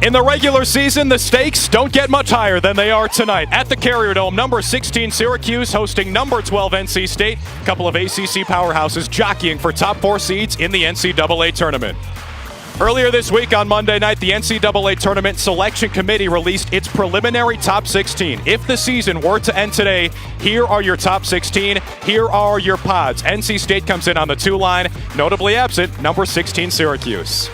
In the regular season, the stakes don't get much higher than they are tonight. At the Carrier Dome, number 16 Syracuse hosting number 12 NC State. A couple of ACC powerhouses jockeying for top 4 seeds in the NCAA tournament. Earlier this week on Monday night, the NCAA Tournament Selection Committee released its preliminary top 16. If the season were to end today, here are your top 16. Here are your pods. NC State comes in on the 2 line, notably absent, number 16 Syracuse.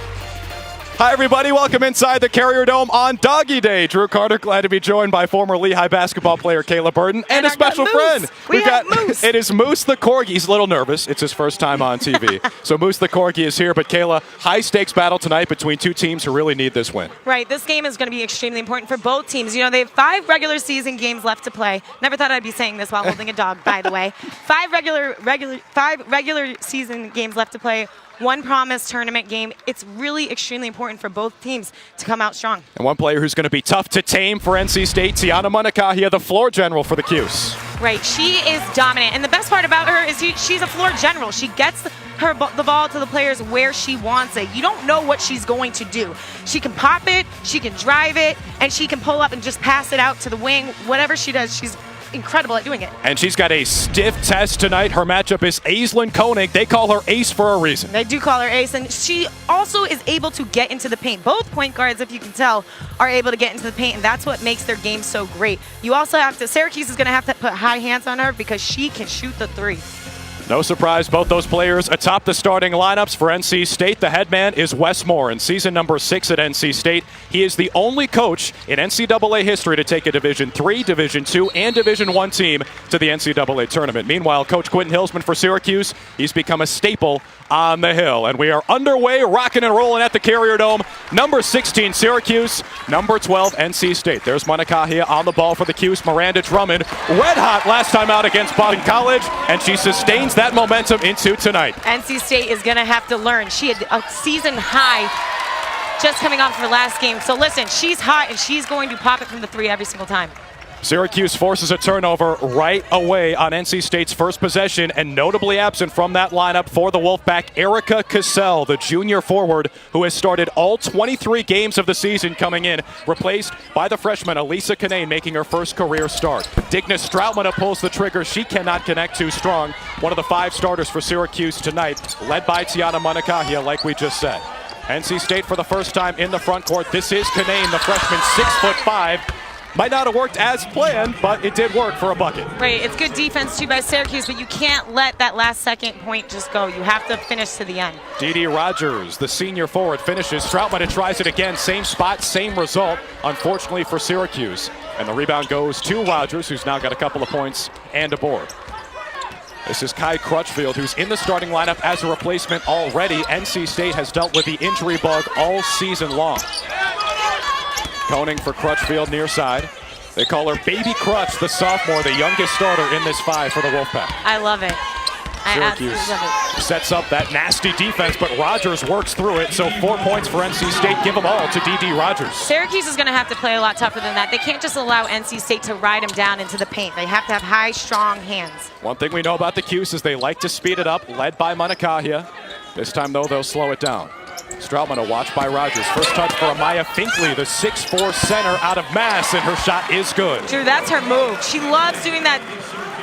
Hi, everybody. Welcome inside the Carrier Dome on Doggy Day. Drew Carter, glad to be joined by former Lehigh basketball player Kayla Burton and a special friend. We've got Moose. It is Moose the Corgi. He's a little nervous. It's his first time on TV. So Moose the Corgi is here. But Kayla, high-stakes battle tonight between 2 teams who really need this win. Right. This game is going to be extremely important for both teams. You know, they have 5 regular season games left to play. Never thought I'd be saying this while holding a dog, by the way. 5 regular season games left to play. 1 promised tournament game. It's really extremely important for both teams to come out strong. And one player who's going to be tough to tame for NC State, Tiana Munakahia, the floor general for the Cuse. Right. She is dominant. And the best part about her is she's a floor general. She gets the ball to the players where she wants it. You don't know what she's going to do. She can pop it, she can drive it, and she can pull up and just pass it out to the wing. Whatever she does, she's incredible at doing it. And she's got a stiff test tonight. Her matchup is Aislinn Koenig. They call her Ace for a reason. They do call her Ace, and she also is able to get into the paint. Both point guards, if you can tell, are able to get into the paint, and that's what makes their game so great. You also have to, Syracuse is going to have to put high hands on her because she can shoot the 3. No surprise, both those players atop the starting lineups for NC State. The head man is Wes Moore in season number 6 at NC State. He is the only coach in NCAA history to take a Division III, Division II, and Division I team to the NCAA tournament. Meanwhile, Coach Quentin Hillsman for Syracuse, he's become a staple on the Hill. And we are underway, rocking and rolling at the Carrier Dome. Number 16 Syracuse, number 12 NC State. There's Munakahia on the ball for the Cuse. Miranda Drummond, red hot last time out against Boston College, and she sustains that momentum into tonight. NC State is going to have to learn. She had a season high just coming off her last game. So listen, she's hot and she's going to pop it from the 3 every single time. Syracuse forces a turnover right away on NC State's first possession, and notably absent from that lineup for the Wolfpack, Erica Cassell, the junior forward who has started all 23 games of the season coming in, replaced by the freshman Elisa Kanane making her first career start. Digna Strautman pulls the trigger. She cannot connect too strong. One of the 5 starters for Syracuse tonight, led by Tiana Munakahia, like we just said. NC State for the first time in the front court. This is Kanane, the freshman, 6'5". Might not have worked as planned, but it did work for a bucket. Right, it's good defense too by Syracuse, but you can't let that last second point just go. You have to finish to the end. Dee Rogers, the senior forward, finishes. Strautman tries it again. Same spot, same result, unfortunately for Syracuse. And the rebound goes to Rogers, who's now got a couple of points and a board. This is Kai Crutchfield, who's in the starting lineup as a replacement already. NC State has dealt with the injury bug all season long. Koenig for Crutchfield near side. They call her Baby Crutch, the sophomore, the youngest starter in this 5 for the Wolfpack. I love it. Syracuse sets up that nasty defense, but Rogers works through it. So 4 points for NC State. Give them all to Dee Rogers. Syracuse is going to have to play a lot tougher than that. They can't just allow NC State to ride them down into the paint. They have to have high, strong hands. One thing we know about the Cuse is they like to speed it up, led by Munakahia. This time, though, they'll slow it down. Strautman a watch by Rogers. First touch for Amaya Finkley, the 6'4" center out of Mass, and her shot is good. Drew, that's her move. She loves doing that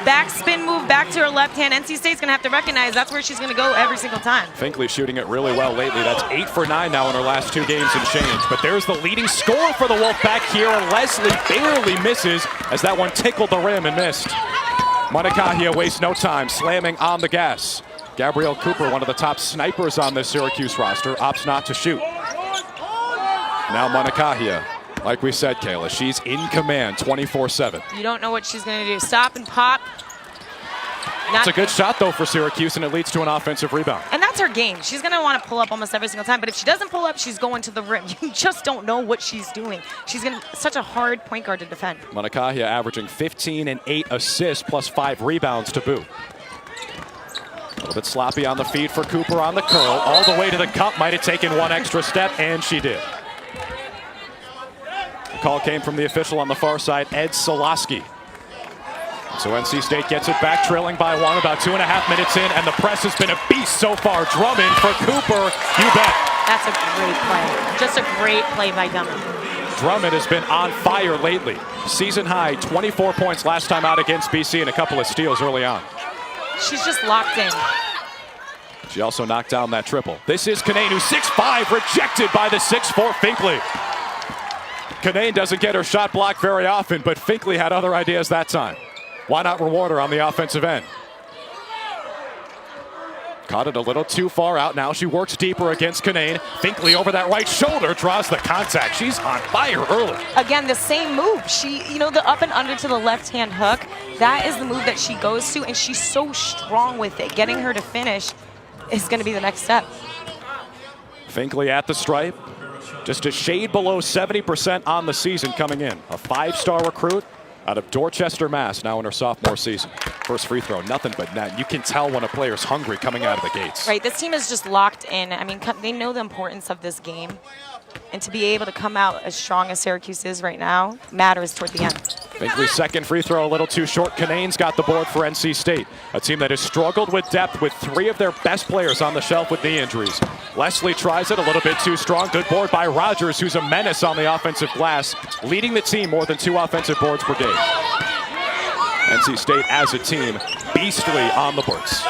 backspin move back to her left hand. NC State's going to have to recognize that's where she's going to go every single time. Finkley shooting it really well lately. That's 8 for 9 now in her last 2 games and change. But there's the leading scorer for the Wolfpack here. Leslie barely misses as that one tickled the rim and missed. Munakahia wastes no time, slamming on the gas. Gabrielle Cooper, one of the top snipers on this Syracuse roster, opts not to shoot. Now Munakahia, like we said, Kayla, she's in command 24/7. You don't know what she's going to do. Stop and pop. It's a good shot, though, for Syracuse, and it leads to an offensive rebound. And that's her game. She's going to want to pull up almost every single time, but if she doesn't pull up, she's going to the rim. You just don't know what she's doing. She's such a hard point guard to defend. Munakahia averaging 15 and 8 assists plus 5 rebounds to boot. A little bit sloppy on the feed for Cooper on the curl. All the way to the cup. Might have taken 1 extra step, and she did. The call came from the official on the far side, Ed Solosky. So NC State gets it back, trailing by 1, about 2.5 minutes in, and the press has been a beast so far. Drummond for Cooper, you bet. That's a great play. Just a great play by Drummond. Drummond has been on fire lately. Season high, 24 points last time out against BC and a couple of steals early on. She's just locked in. She also knocked down that triple. This is Kanane, who's 6'5", rejected by the 6'4" Finkley. Kanane doesn't get her shot blocked very often, but Finkley had other ideas that time. Why not reward her on the offensive end? Caught it a little too far out. Now she works deeper against Kanane. Finkley over that right shoulder draws the contact. She's on fire early. Again, the same move. The up and under to the left-hand hook, that is the move that she goes to, and she's so strong with it. Getting her to finish is going to be the next step. Finkley at the stripe. Just a shade below 70% on the season coming in. A 5-star recruit out of Dorchester, Mass, now in her sophomore season. First free throw, nothing but net. You can tell when a player's hungry coming out of the gates. Right, this team is just locked in. I mean, they know the importance of this game. And to be able to come out as strong as Syracuse is right now matters toward the end. Finkley's second free throw a little too short. Kanane's got the board for NC State, a team that has struggled with depth with 3 of their best players on the shelf with knee injuries. Leslie tries it a little bit too strong. Good board by Rogers, who's a menace on the offensive glass, leading the team more than 2 offensive boards per game. NC State as a team, beastly on the boards.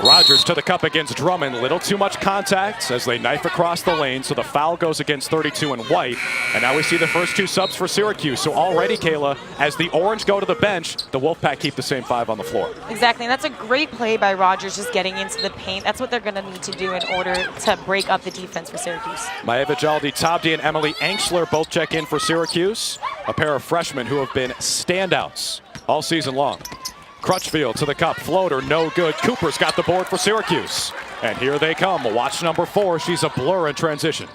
Rogers to the cup against Drummond. Little too much contact as they knife across the lane, so the foul goes against 32 and White. And now we see the first 2 subs for Syracuse. So already, Kayla, as the Orange go to the bench, the Wolfpack keep the same 5 on the floor. Exactly, and that's a great play by Rogers, just getting into the paint. That's what they're going to need to do in order to break up the defense for Syracuse. Maeva Jaldi-Tabdi and Emily Enxler both check in for Syracuse, a pair of freshmen who have been standouts all season long. Crutchfield to the cup, floater, no good. Cooper's got the board for Syracuse. And here they come, watch number 4. She's a blur in transition.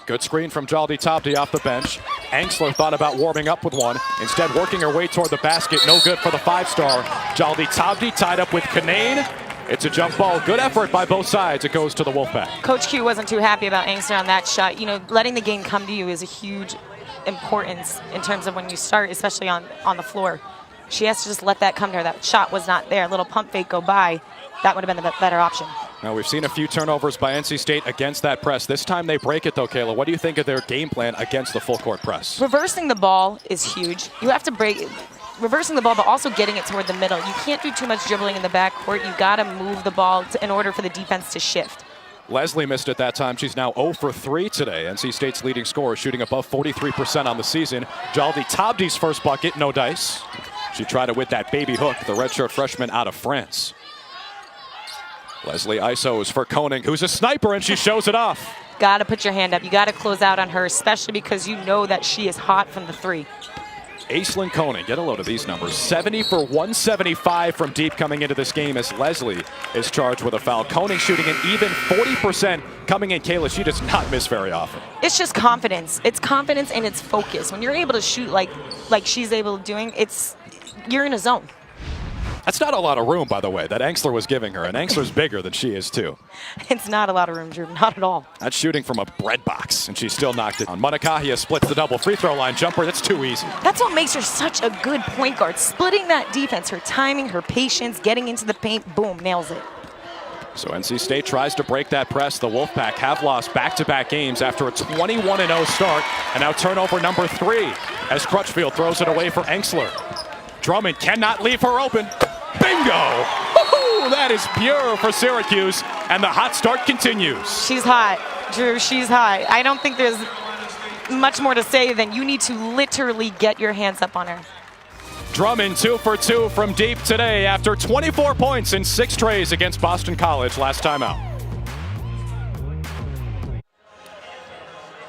Good screen from Jaldi-Tabdi off the bench. Enxler thought about warming up with one. Instead, working her way toward the basket. No good for the 5-star. Jaldi-Tabdi tied up with Kanane. It's a jump ball. Good effort by both sides. It goes to the Wolfpack. Coach Q wasn't too happy about Enxler on that shot. Letting the game come to you is a huge importance in terms of when you start, especially on the floor. She has to just let that come to her. That shot was not there. A little pump fake go by. That would have been the better option. Now, we've seen a few turnovers by NC State against that press. This time they break it, though, Kayla. What do you think of their game plan against the full-court press? Reversing the ball is huge. You have to break reversing the ball, but also getting it toward the middle. You can't do too much dribbling in the backcourt. You've got to move the ball in order for the defense to shift. Leslie missed it that time. She's now 0 for 3 today. NC State's leading scorer, shooting above 43% on the season. Jaldi-Tabdi's first bucket, no dice. She tried it with that baby hook, the redshirt freshman out of France. Leslie isos for Koenig, who's a sniper, and she shows it off. Got to put your hand up. You got to close out on her, especially because you know that she is hot from the 3. Aislinn Koenig, get a load of these numbers. 70 for 175 from deep coming into this game as Leslie is charged with a foul. Koenig shooting an even 40% coming in. Kayla, she does not miss very often. It's just confidence. It's confidence and it's focus. When you're able to shoot like she's able to doing, you're in a zone. That's not a lot of room, by the way, that Enxler was giving her. And Enxler's bigger than she is, too. It's not a lot of room, Drew. Not at all. That's shooting from a bread box, and she still knocked it on. Munakahia splits the double free throw line jumper. That's too easy. That's what makes her such a good point guard. Splitting that defense, her timing, her patience, getting into the paint, boom, nails it. So NC State tries to break that press. The Wolfpack have lost back-to-back games after a 21-0 start. And now turnover number 3 as Crutchfield throws it away for Enxler. Drummond cannot leave her open. Bingo! Woo-hoo! That is pure for Syracuse, and the hot start continues. She's hot, Drew. She's hot. I don't think there's much more to say than you need to literally get your hands up on her. Drummond 2 for 2 from deep today after 24 points in 6 trays against Boston College last time out.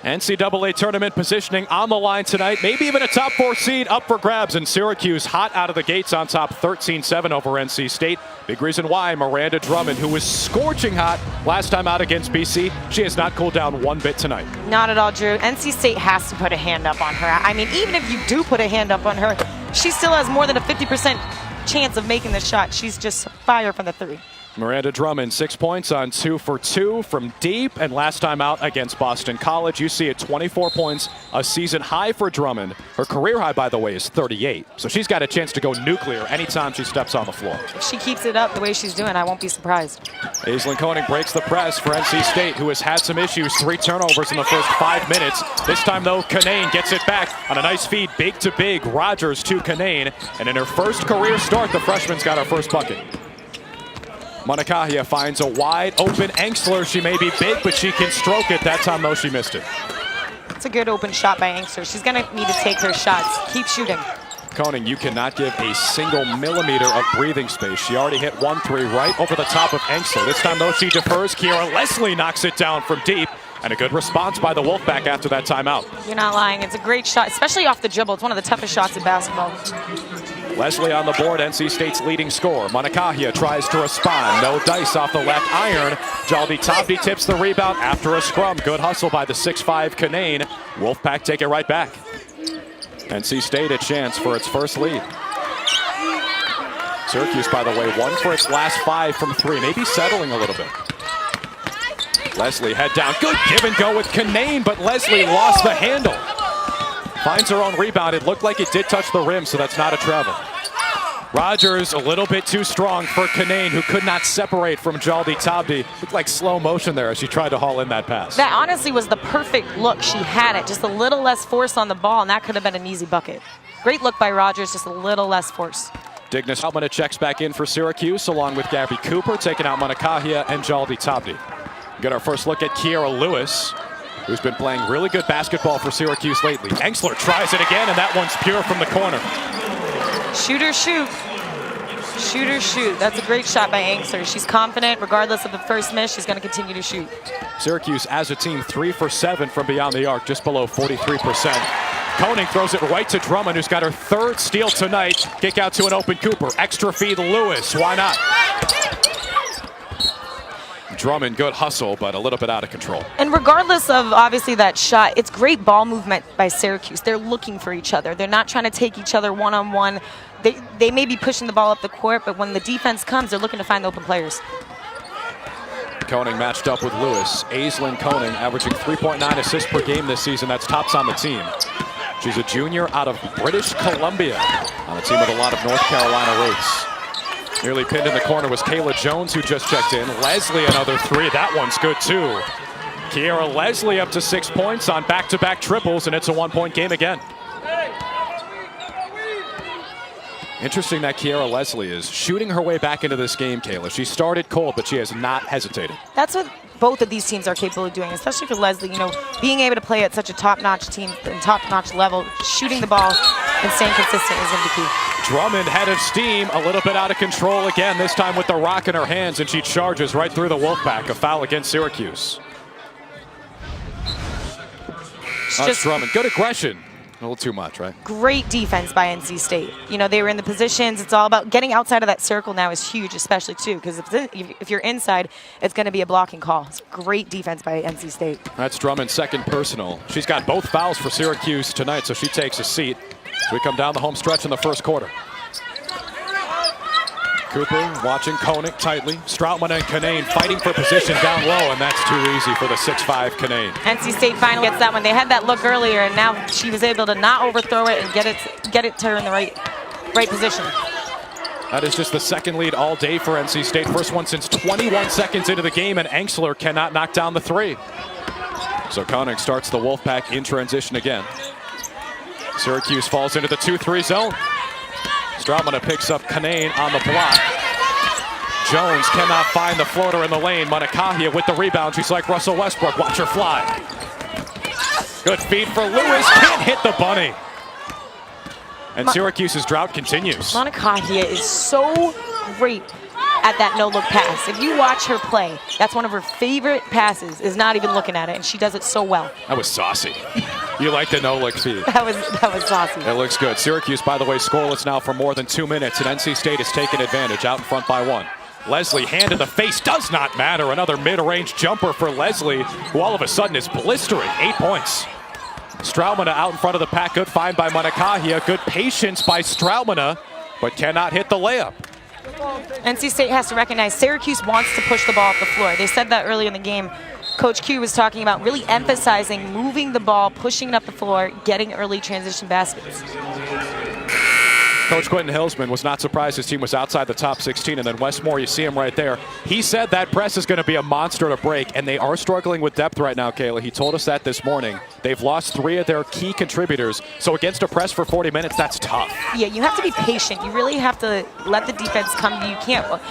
NCAA tournament positioning on the line tonight. Maybe even a top 4 seed up for grabs, and Syracuse hot out of the gates on top 13-7 over NC State. Big reason why Miranda Drummond, who was scorching hot last time out against BC, she has not cooled down one bit tonight. Not at all, Drew. NC State has to put a hand up on her. I mean, even if you do put a hand up on her, she still has more than a 50% chance of making the shot. She's just fire from the 3. Miranda Drummond, 6 points on 2 for 2 from deep, and last time out against Boston College. You see it, 24 points, a season high for Drummond. Her career high, by the way, is 38. So she's got a chance to go nuclear anytime she steps on the floor. If she keeps it up the way she's doing, I won't be surprised. Aislinn Koenig breaks the press for NC State, who has had some issues. 3 turnovers in the first 5 minutes. This time, though, Kanane gets it back on a nice feed, big to big. Rogers to Kanane, and in her first career start, the freshman's got her first bucket. Monacahia finds a wide open Engstler. She may be big, but she can stroke it. That time, though, she missed it. It's a good open shot by Engstler. She's going to need to take her shots. Keep shooting. Koenig, you cannot give a single millimeter of breathing space. She already hit 1-3 right over the top of Engstler. This time, though, she defers. Kiera Leslie knocks it down from deep. And a good response by the Wolfpack after that timeout. You're not lying. It's a great shot, especially off the dribble. It's one of the toughest shots in basketball. Leslie on the board, NC State's leading scorer. Monacahia tries to respond. No dice off the left iron. Jaldi Tabdi tips the rebound after a scrum. Good hustle by the 6'5 Kanane. Wolfpack take it right back. NC State a chance for its first lead. Syracuse, by the way, 1 for its last 5 from 3. Maybe settling a little bit. Leslie head down. Good give and go with Kanane, but Leslie lost the handle. Finds her own rebound. It looked like it did touch the rim, so that's not a travel. Rogers a little bit too strong for Kanane, who could not separate from Jaldi Tabdi. Looked like slow motion there as she tried to haul in that pass. That honestly was the perfect look. She had it, just a little less force on the ball, and that could have been an easy bucket. Great look by Rogers, just a little less force. Dignas Almana checks back in for Syracuse, along with Gabby Cooper, taking out Monacahia and Jaldi Tabdi. Get our first look at Kiera Lewis, who's been playing really good basketball for Syracuse lately. Engstler tries it again, and that one's pure from the corner. Shoot or shoot. Shoot or shoot. That's a great shot by Engstler. She's confident. Regardless of the first miss, she's going to continue to shoot. Syracuse, as a team, 3 for 7 from beyond the arc, just below 43%. Koenig throws it right to Drummond, who's got her 3rd steal tonight. Kick out to an open Cooper. Extra feed Lewis. Why not? Drummond, good hustle, but a little bit out of control. And regardless of, obviously, that shot, it's great ball movement by Syracuse. They're looking for each other. They're not trying to take each other one-on-one. They may be pushing the ball up the court, but when the defense comes, they're looking to find open players. Koenig matched up with Lewis. Aislinn Koenig averaging 3.9 assists per game this season. That's tops on the team. She's a junior out of British Columbia on a team with a lot of North Carolina roots. Nearly pinned in the corner was Kayla Jones, who just checked in. Leslie, another 3. That one's good, too. Kiera Leslie up to 6 points on back-to-back triples, and it's a 1-point game again. Interesting that Kiera Leslie is shooting her way back into this game, Kayla. She started cold, but she has not hesitated. That's what both of these teams are capable of doing, especially for Leslie. You know, being able to play at such a top-notch team and top-notch level, shooting the ball and staying consistent is going to be key. Drummond, head of steam, a little bit out of control again, this time with the rock in her hands, and she charges right through the Wolfpack. A foul against Syracuse. That's Drummond. Good aggression. A little too much, right? Great defense by NC State. You know, they were in the positions. It's all about getting outside of that circle now is huge, especially, too, because if you're inside, it's going to be a blocking call. It's great defense by NC State. That's Drummond's 2nd personal. She's got both fouls for Syracuse tonight, so she takes a seat. So we come down the home stretch in the first quarter. Cooper watching Koenig tightly. Stroutman and Kanane fighting for position down low, and that's too easy for the 6'5 Kanane. NC State finally gets that one. They had that look earlier, and now she was able to not overthrow it and get it to her in the right position. That is just the 2nd lead all day for NC State. First one since 21 seconds into the game, and Engstler cannot knock down the 3. So Koenig starts the Wolfpack in transition again. Syracuse falls into the 2-3 zone. Stroutman picks up Kanane on the block. Jones cannot find the floater in the lane. Monacahia with the rebound. She's like Russell Westbrook. Watch her fly. Good feed for Lewis. Can't hit the bunny. And Syracuse's drought continues. Monacahia is so great at that no-look pass. If you watch her play, that's one of her favorite passes, is not even looking at it, and she does it so well. That was saucy. You like the no-look feed. That was saucy. It looks good. Syracuse, by the way, scoreless now for more than 2 minutes, and NC State has taken advantage, out in front by 1. Leslie, hand in the face, does not matter. Another mid-range jumper for Leslie, who all of a sudden is blistering. 8 points. Stroutman out in front of the pack. Good find by Monacahia. Good patience by Stroutman, but cannot hit the layup. NC State has to recognize Syracuse wants to push the ball up the floor. They said that earlier in the game. Coach Q was talking about really emphasizing moving the ball, pushing it up the floor, getting early transition baskets. Coach Quentin Hillsman was not surprised his team was outside the top 16, and then Westmore, you see him right there. He said that press is going to be a monster to break, and they are struggling with depth right now, Kayla. He told us that this morning. They've lost 3 of their key contributors, so against a press for 40 minutes, that's tough. Yeah, you have to be patient. You really have to let the defense come to you. You can't.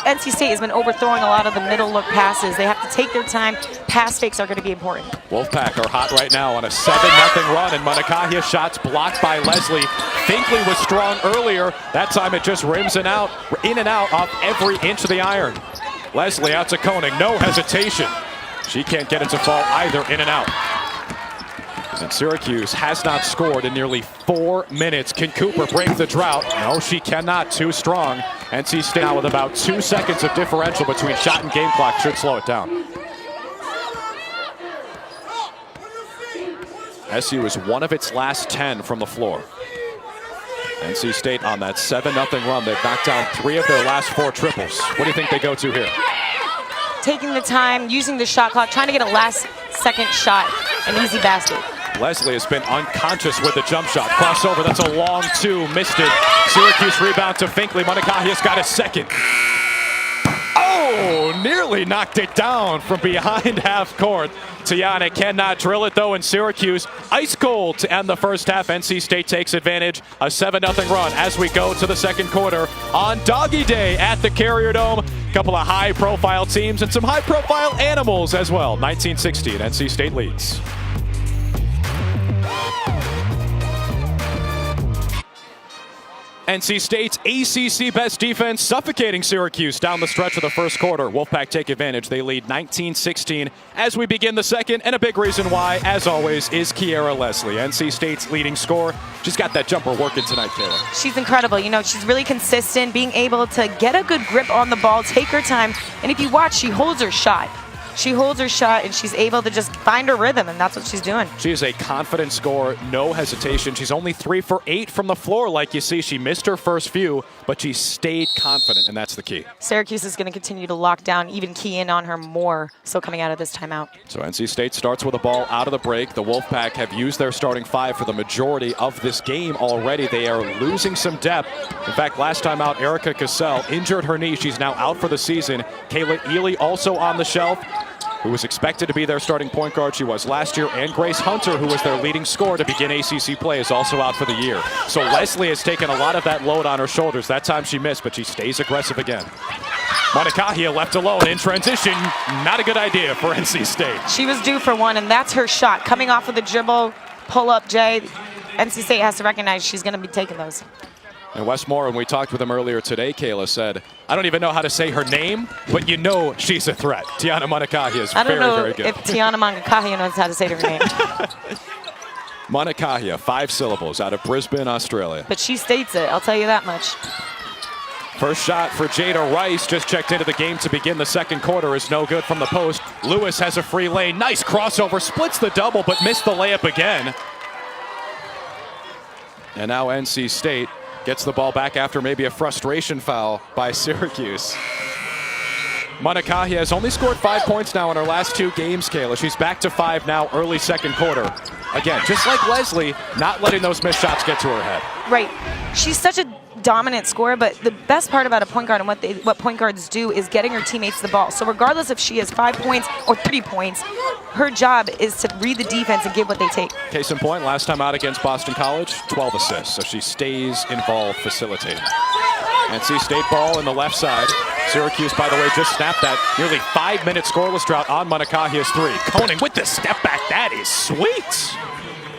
NC State has been overthrowing a lot of the middle look passes. They have to take their time. Pass fakes are going to be important. Wolfpack are hot right now on a 7-0 run, and Montecahia's shots blocked by Leslie. Finkley was strong earlier. That time it just rims in and out off every inch of the iron. Leslie out to Koenig, no hesitation. She can't get it to fall either, in and out. And Syracuse has not scored in nearly 4 minutes. Can Cooper break the drought? No, she cannot. Too strong. NC State now with about 2 seconds of differential between shot and game clock should slow it down. SU is 1 of its last 10 from the floor. NC State on that 7-0 run. They've knocked down 3 of their last 4 triples. What do you think they go to here? Taking the time, using the shot clock, trying to get a last-second shot, an easy basket. Leslie has been unconscious with the jump shot. Crossover, that's a long 2, missed it. Syracuse rebound to Finkley. Montecahia's got a second. Oh, nearly knocked it down from behind half court. Tiana cannot drill it though, and Syracuse ice cold to end the first half. NC State takes advantage. A 7-0 run as we go to the second quarter on Doggy Day at the Carrier Dome. A couple of high-profile teams and some high-profile animals as well. 1916, NC State leads. NC State's ACC best defense suffocating Syracuse down the stretch of the first quarter. Wolfpack take advantage. They lead 19-16 as we begin the second, and a big reason why, as always, is Kiera Leslie, NC State's leading scorer. She's got that jumper working tonight, Kayla. She's incredible. You know, she's really consistent, being able to get a good grip on the ball, take her time, and if you watch, she holds her shot. She holds her shot, and she's able to just find her rhythm, and that's what she's doing. She is a confident scorer, no hesitation. She's only 3 for 8 from the floor, like you see. She missed her first few, but she stayed confident, and that's the key. Syracuse is going to continue to lock down, even key in on her more, so coming out of this timeout. So NC State starts with a ball out of the break. The Wolfpack have used their starting 5 for the majority of this game already. They are losing some depth. In fact, last time out, Erica Cassell injured her knee. She's now out for the season. Kayla Ely also on the shelf, who was expected to be their starting point guard. She was last year. And Grace Hunter, who was their leading scorer to begin ACC play, is also out for the year. So Leslie has taken a lot of that load on her shoulders. That time she missed, but she stays aggressive again. Montecahia left alone in transition. Not a good idea for NC State. She was due for one, and that's her shot. Coming off of the dribble, pull up, Jay. NC State has to recognize she's going to be taking those. And Westmore, when we talked with him earlier today, Kayla said, I don't even know how to say her name, but you know she's a threat. Tiana Montecahi is very, very good. I don't know if Tiana Montecahi knows how to say her name. Montecahi, 5 syllables, out of Brisbane, Australia. But she states it, I'll tell you that much. First shot for Jada Rice, just checked into the game to begin the second quarter, is no good from the post. Lewis has a free lane, nice crossover, splits the double, but missed the layup again. And now NC State gets the ball back after maybe a frustration foul by Syracuse. Montecahi has only scored 5 points now in her last 2 games, Kayla. She's back to 5 now, early second quarter. Again, just like Leslie, not letting those missed shots get to her head. Right. She's such a dominant scorer, but the best part about a point guard and what point guards do is getting her teammates the ball. So regardless if she has 5 points or 3 points, her job is to read the defense and give what they take. Case in point, last time out against Boston College, 12 assists. So she stays involved facilitating. NC State ball in the left side. Syracuse, by the way, just snapped that nearly 5-minute scoreless drought on Montecahia's 3. Koenig with the step back. That is sweet.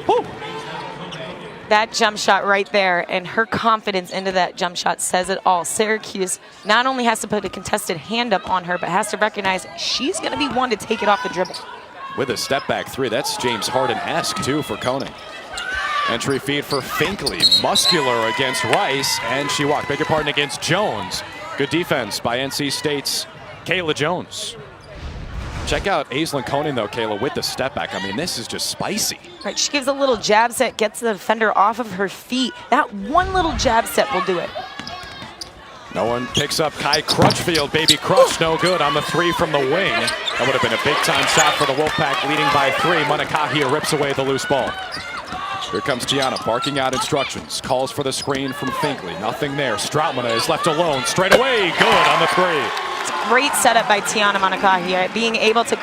Whew. That jump shot right there, and her confidence into that jump shot says it all. Syracuse not only has to put a contested hand up on her, but has to recognize she's going to be one to take it off the dribble. With a step back 3, that's James Harden-esque too for Koenig. Entry feed for Finkley, muscular against Rice, and she walked. Beg your pardon, against Jones. Good defense by NC State's Kayla Jones. Check out Aislinn Koenig though, Kayla, with the step back. I mean, this is just spicy. Right, she gives a little jab set, gets the defender off of her feet. That one little jab set will do it. No one picks up Kai Crutchfield. Baby Crutch, no good on the three from the wing. That would have been a big-time shot for the Wolfpack, leading by 3. Manakahia rips away the loose ball. Here comes Tiana, barking out instructions. Calls for the screen from Finkley. Nothing there. Stroutmana is left alone. Straight away, good on the 3. It's a great setup by Tiana Manakahia, being able to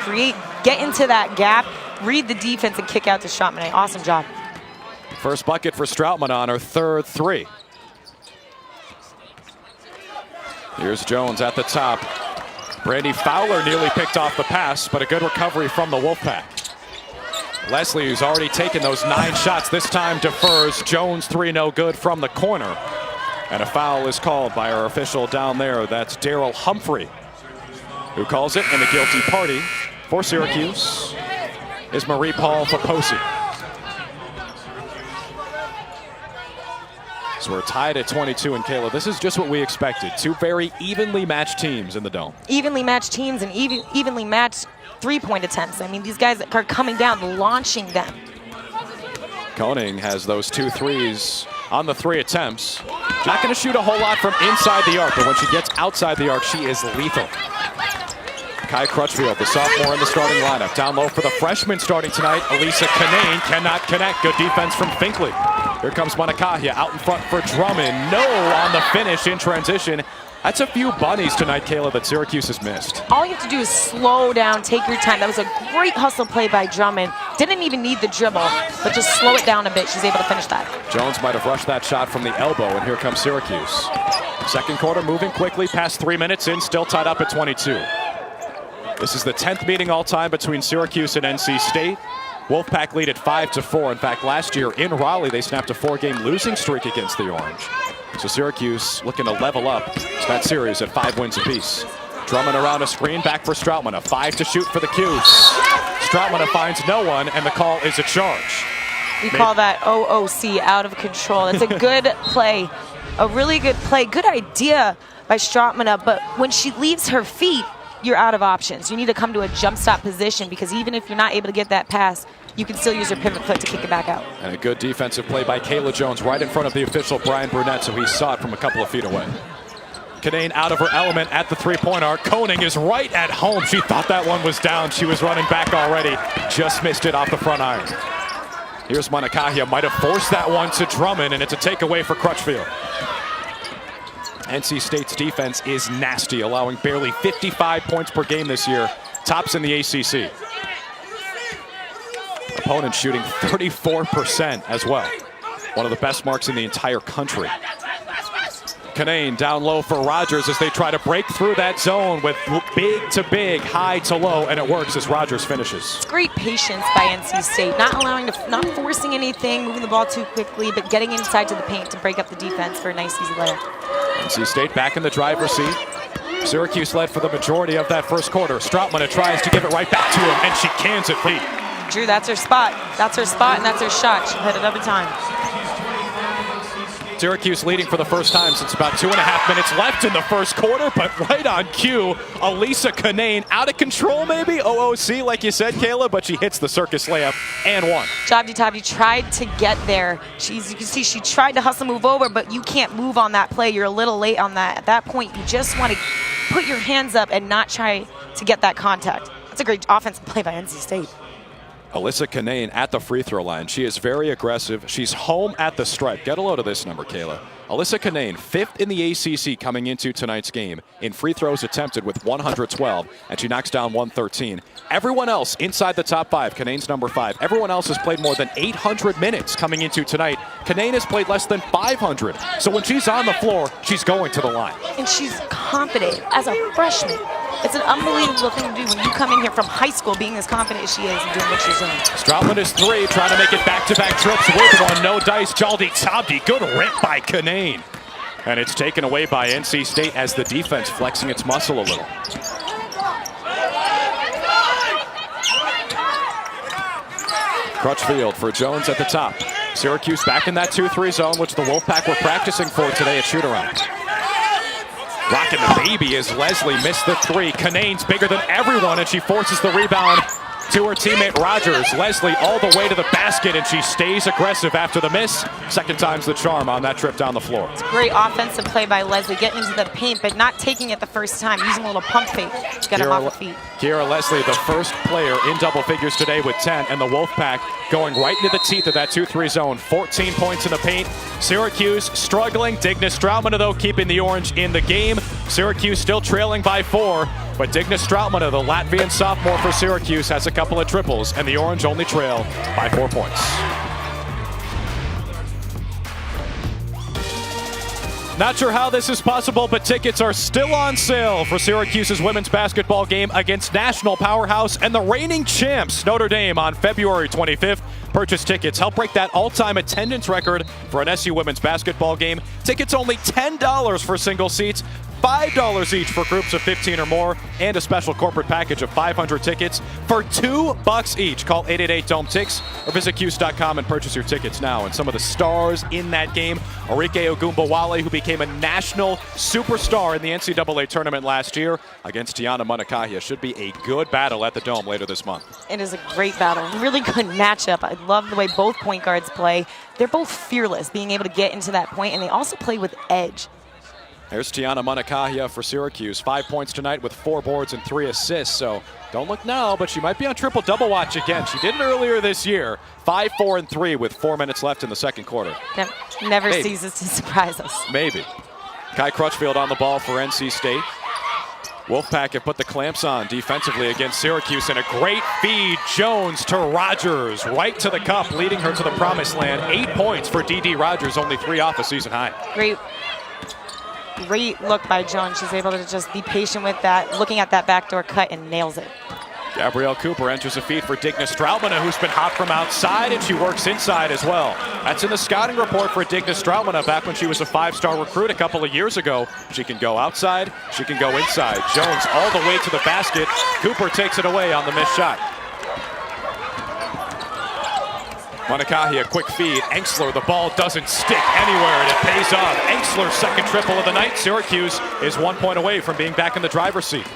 get into that gap, read the defense, and kick out to Stroutmana. Awesome job. First bucket for Stroutmana on her 3rd 3. Here's Jones at the top. Brandy Fowler nearly picked off the pass, but a good recovery from the Wolfpack. Leslie, who's already taken those 9 shots, this time defers. Jones 3 no good from the corner. And a foul is called by our official down there. That's Daryl Humphrey, who calls it. And the guilty party for Syracuse is Marie Paul Faposi. So we're tied at 22, and Kayla, this is just what we expected. 2 very evenly matched teams in the Dome. Evenly matched teams and evenly matched three-point attempts. I mean, these guys are coming down, launching them. Koning has those 2 threes on the 3 attempts. Not going to shoot a whole lot from inside the arc, but when she gets outside the arc, she is lethal. Kai Crutchfield, the sophomore in the starting lineup. Down low for the freshman starting tonight. Elisa Kanane cannot connect. Good defense from Finkley. Here comes Manakahia out in front for Drummond. No on the finish in transition. That's a few bunnies tonight, Kayla, that Syracuse has missed. All you have to do is slow down, take your time. That was a great hustle play by Drummond. Didn't even need the dribble, but just slow it down a bit. She's able to finish that. Jones might have rushed that shot from the elbow, and here comes Syracuse. Second quarter moving quickly, past 3 minutes in, still tied up at 22. This is the 10th meeting all time between Syracuse and NC State. Wolfpack lead at 5-4. In fact, last year in Raleigh, they snapped a 4-game losing streak against the Orange. So Syracuse looking to level up that series at 5 wins apiece. Drummond around a screen, back for Stroutmana. 5 to shoot for the Cuse. Stroutmana finds no one, and the call is a charge. We call that OOC, out of control. It's a good play, a really good play. Good idea by Stroutmana, but when she leaves her feet, you're out of options. You need to come to a jump stop position, because even if you're not able to get that pass, you can still use your pivot foot to kick it back out. And a good defensive play by Kayla Jones right in front of the official Brian Burnett, so he saw it from a couple of feet away. Kanane out of her element at the three-point arc. Koning is right at home. She thought that one was down. She was running back already. Just missed it off the front iron. Here's Manakahia. Might have forced that one to Drummond, and it's a takeaway for Crutchfield. NC State's defense is nasty, allowing barely 55 points per game this year. Tops in the ACC. Opponent shooting 34% as well. One of the best marks in the entire country. Kanane down low for Rogers as they try to break through that zone with big to big, high to low, and it works as Rogers finishes. It's great patience by NC State, not forcing anything, moving the ball too quickly, but getting inside to the paint to break up the defense for a nice easy layup. NC State back in the driver's seat. Syracuse led for the majority of that first quarter. Stroutmana tries to give it right back to him, and she cans it deep. Drew, that's her spot. That's her spot, and that's her shot. She'll hit it every time. Syracuse leading for the first time since about 2.5 minutes left in the first quarter, but right on cue, Elisa Kanane out of control maybe, OOC like you said, Kayla, but she hits the circus layup and one. Jobdi Tabdi tried to get there. You can see she tried to hustle move over, but you can't move on that play. You're a little late on that. At that point, you just want to put your hands up and not try to get that contact. That's a great offensive play by NC State. Elisa Kanane at the free throw line. She is very aggressive. She's home at the stripe. Get a load of this number, Kayla. Elisa Kanane, 5th in the ACC coming into tonight's game in free throws attempted with 112, and she knocks down 113. Everyone else inside the top 5, Kanane's number 5. Everyone else has played more than 800 minutes coming into tonight. Kanane has played less than 500. So when she's on the floor, she's going to the line. And she's confident as a freshman. It's an unbelievable thing to do when you come in here from high school being as confident as she is and doing what she's doing. Stroutmana is 3, trying to make it back-to-back trips with one. No dice. Jabdi Tabdi. Good rip by Kanane. And it's taken away by NC State as the defense flexing its muscle a little. Crutchfield for Jones at the top. Syracuse back in that 2-3 zone, which the Wolfpack were practicing for today at shoot-around. Rocking the baby as Leslie missed the 3. Kanane's bigger than everyone, and she forces the rebound to her teammate Rogers. Leslie all the way to the basket, and she stays aggressive after the miss. Second time's the charm on that trip down the floor. It's a great offensive play by Leslie, getting into the paint, but not taking it the first time, using a little pump fake to get him off the feet. Kiera Leslie, the first player in double figures today with 10, and the Wolfpack going right into the teeth of that 2-3 zone. 14 points in the paint. Syracuse struggling. Digna Strautmane, though, keeping the orange in the game. Syracuse still trailing by 4, but Digna Strautmane, the Latvian sophomore for Syracuse, has a couple of triples, and the orange only trail by 4 points. Not sure how this is possible, but tickets are still on sale for Syracuse's women's basketball game against national powerhouse and the reigning champs, Notre Dame, on February 25th. Purchase tickets. Help break that all-time attendance record for an SU women's basketball game. Tickets only $10 for single seats, $5 each for groups of 15 or more, and a special corporate package of 500 tickets for $2 each. Call 888-DOME-TICKS or visit Cuse.com and purchase your tickets now. And some of the stars in that game, Arike Ogunbowale, who became a national superstar in the NCAA tournament last year against Tiana Munakahia. Should be a good battle at the Dome later this month. It is a great battle. Really good matchup. I love the way both point guards play. They're both fearless, being able to get into that point, and they also play with edge. There's Tiana Munakahia for Syracuse. 5 points tonight with 4 boards and 3 assists. So don't look now, but she might be on triple-double watch again. She did it earlier this year. 5, 4, and 3 with 4 minutes left in the second quarter. Never ceases to surprise us. Maybe. Kai Crutchfield on the ball for NC State. Wolfpack have put the clamps on defensively against Syracuse, and a great feed. Jones to Rogers, right to the cup, leading her to the promised land. 8 points for D.D. Rogers, only 3 off a season high. Great look by Jones. She's able to just be patient with that, looking at that backdoor cut, and nails it. Gabrielle Cooper enters a feed for Digna Strautmane, who's been hot from outside, and she works inside as well. That's in the scouting report for Digna Strautmane back when she was a 5-star recruit a couple of years ago. She can go outside, she can go inside. Jones all the way to the basket. Cooper takes it away on the missed shot. Munakahia, quick feed. Enxler, the ball doesn't stick anywhere, and it pays off. Enxler's second triple of the night. Syracuse is 1 point away from being back in the driver's seat.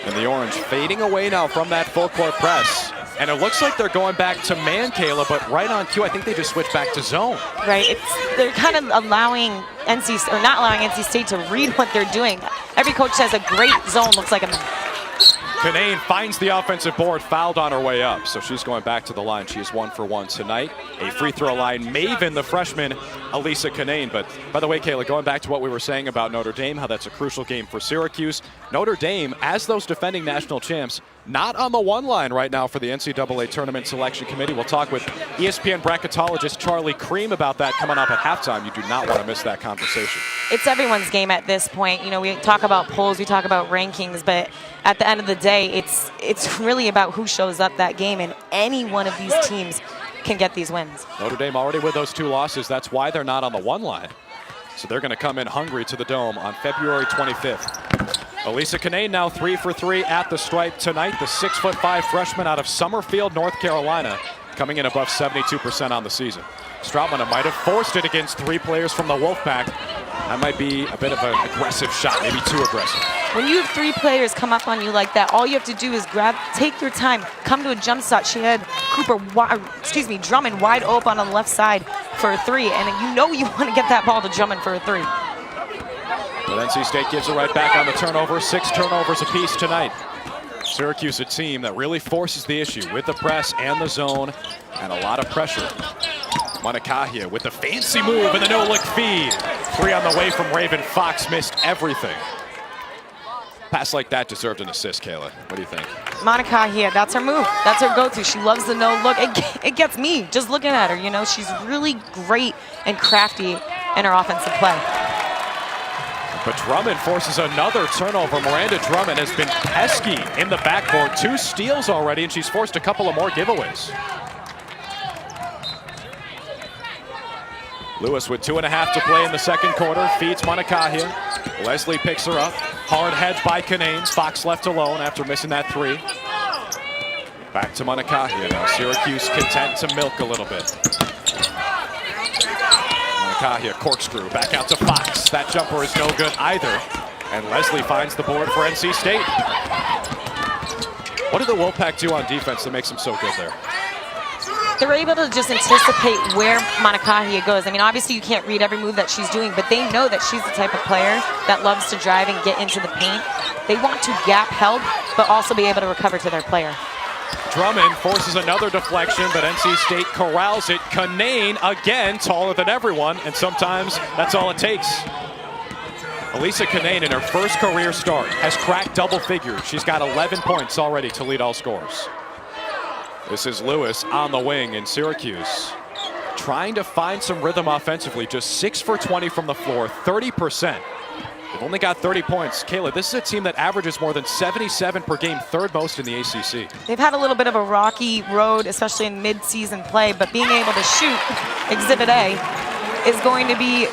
And the orange fading away now from that full court press. And it looks like they're going back to man, Kayla, but right on cue, I think they just switched back to zone. Right, they're kind of allowing not allowing NC State to read what they're doing. Every coach says a great zone looks like a man. Kinane finds the offensive board, fouled on her way up, so she's going back to the line. She is 1 for 1 tonight. A free throw line maven, the freshman, Elisa Kinane. But by the way, Kayla, going back to what we were saying about Notre Dame, how that's a crucial game for Syracuse. Notre Dame, as those defending national champs, not on the 1 line right now for the NCAA Tournament Selection Committee. We'll talk with ESPN bracketologist Charlie Cream about that coming up at halftime. You do not want to miss that conversation. It's everyone's game at this point. You know, we talk about polls, we talk about rankings, but at the end of the day, it's really about who shows up that game, and any one of these teams can get these wins. Notre Dame already with those 2 losses. That's why they're not on the 1 line. So they're going to come in hungry to the Dome on February 25th. Elisa Kinane now 3 for 3 at the stripe tonight. The 6'5" freshman out of Summerfield, North Carolina, coming in above 72% on the season. Strautmane might have forced it against 3 players from the Wolfpack. That might be a bit of an aggressive shot, maybe too aggressive. When you have 3 players come up on you like that, all you have to do is take your time, come to a jump shot. She had Drummond wide open on the left side for a 3, and you know you want to get that ball to Drummond for a 3. But NC State gives it right back on the turnover. 6 turnovers apiece tonight. Syracuse, a team that really forces the issue with the press and the zone, and a lot of pressure. Munakahia with the fancy move and the no-look feed. 3 on the way from Raven Fox, missed everything. Pass like that deserved an assist, Kayla. What do you think? Munakahia, that's her move. That's her go-to. She loves the no-look. It gets me just looking at her. You know, she's really great and crafty in her offensive play. But Drummond forces another turnover. Miranda Drummond has been pesky in the backboard. 2 steals already, and she's forced a couple of more giveaways. Lewis with 2.5 to play in the second quarter. Feeds Munakahia. Leslie picks her up. Hard hedge by Kinane. Fox left alone after missing that 3. Back to Munakahia now. Syracuse content to milk a little bit. Munakahia corkscrew back out to Fox. That jumper is no good either. And Leslie finds the board for NC State. What did the Wolfpack do on defense that makes them so good there? They're able to just anticipate where Monacahia goes. I mean, obviously you can't read every move that she's doing, but they know that she's the type of player that loves to drive and get into the paint. They want to gap help, but also be able to recover to their player. Drummond forces another deflection, but NC State corrals it. Kanane, again, taller than everyone, and sometimes that's all it takes. Elisa Kanane, in her first career start, has cracked double figures. She's got 11 points already to lead all scorers. This is Lewis on the wing in Syracuse, trying to find some rhythm offensively. Just 6 for 20 from the floor, 30%. They've only got 30 points. Kayla, this is a team that averages more than 77 per game, third most in the ACC. They've had a little bit of a rocky road, especially in mid-season play, but being able to shoot Exhibit A is going to be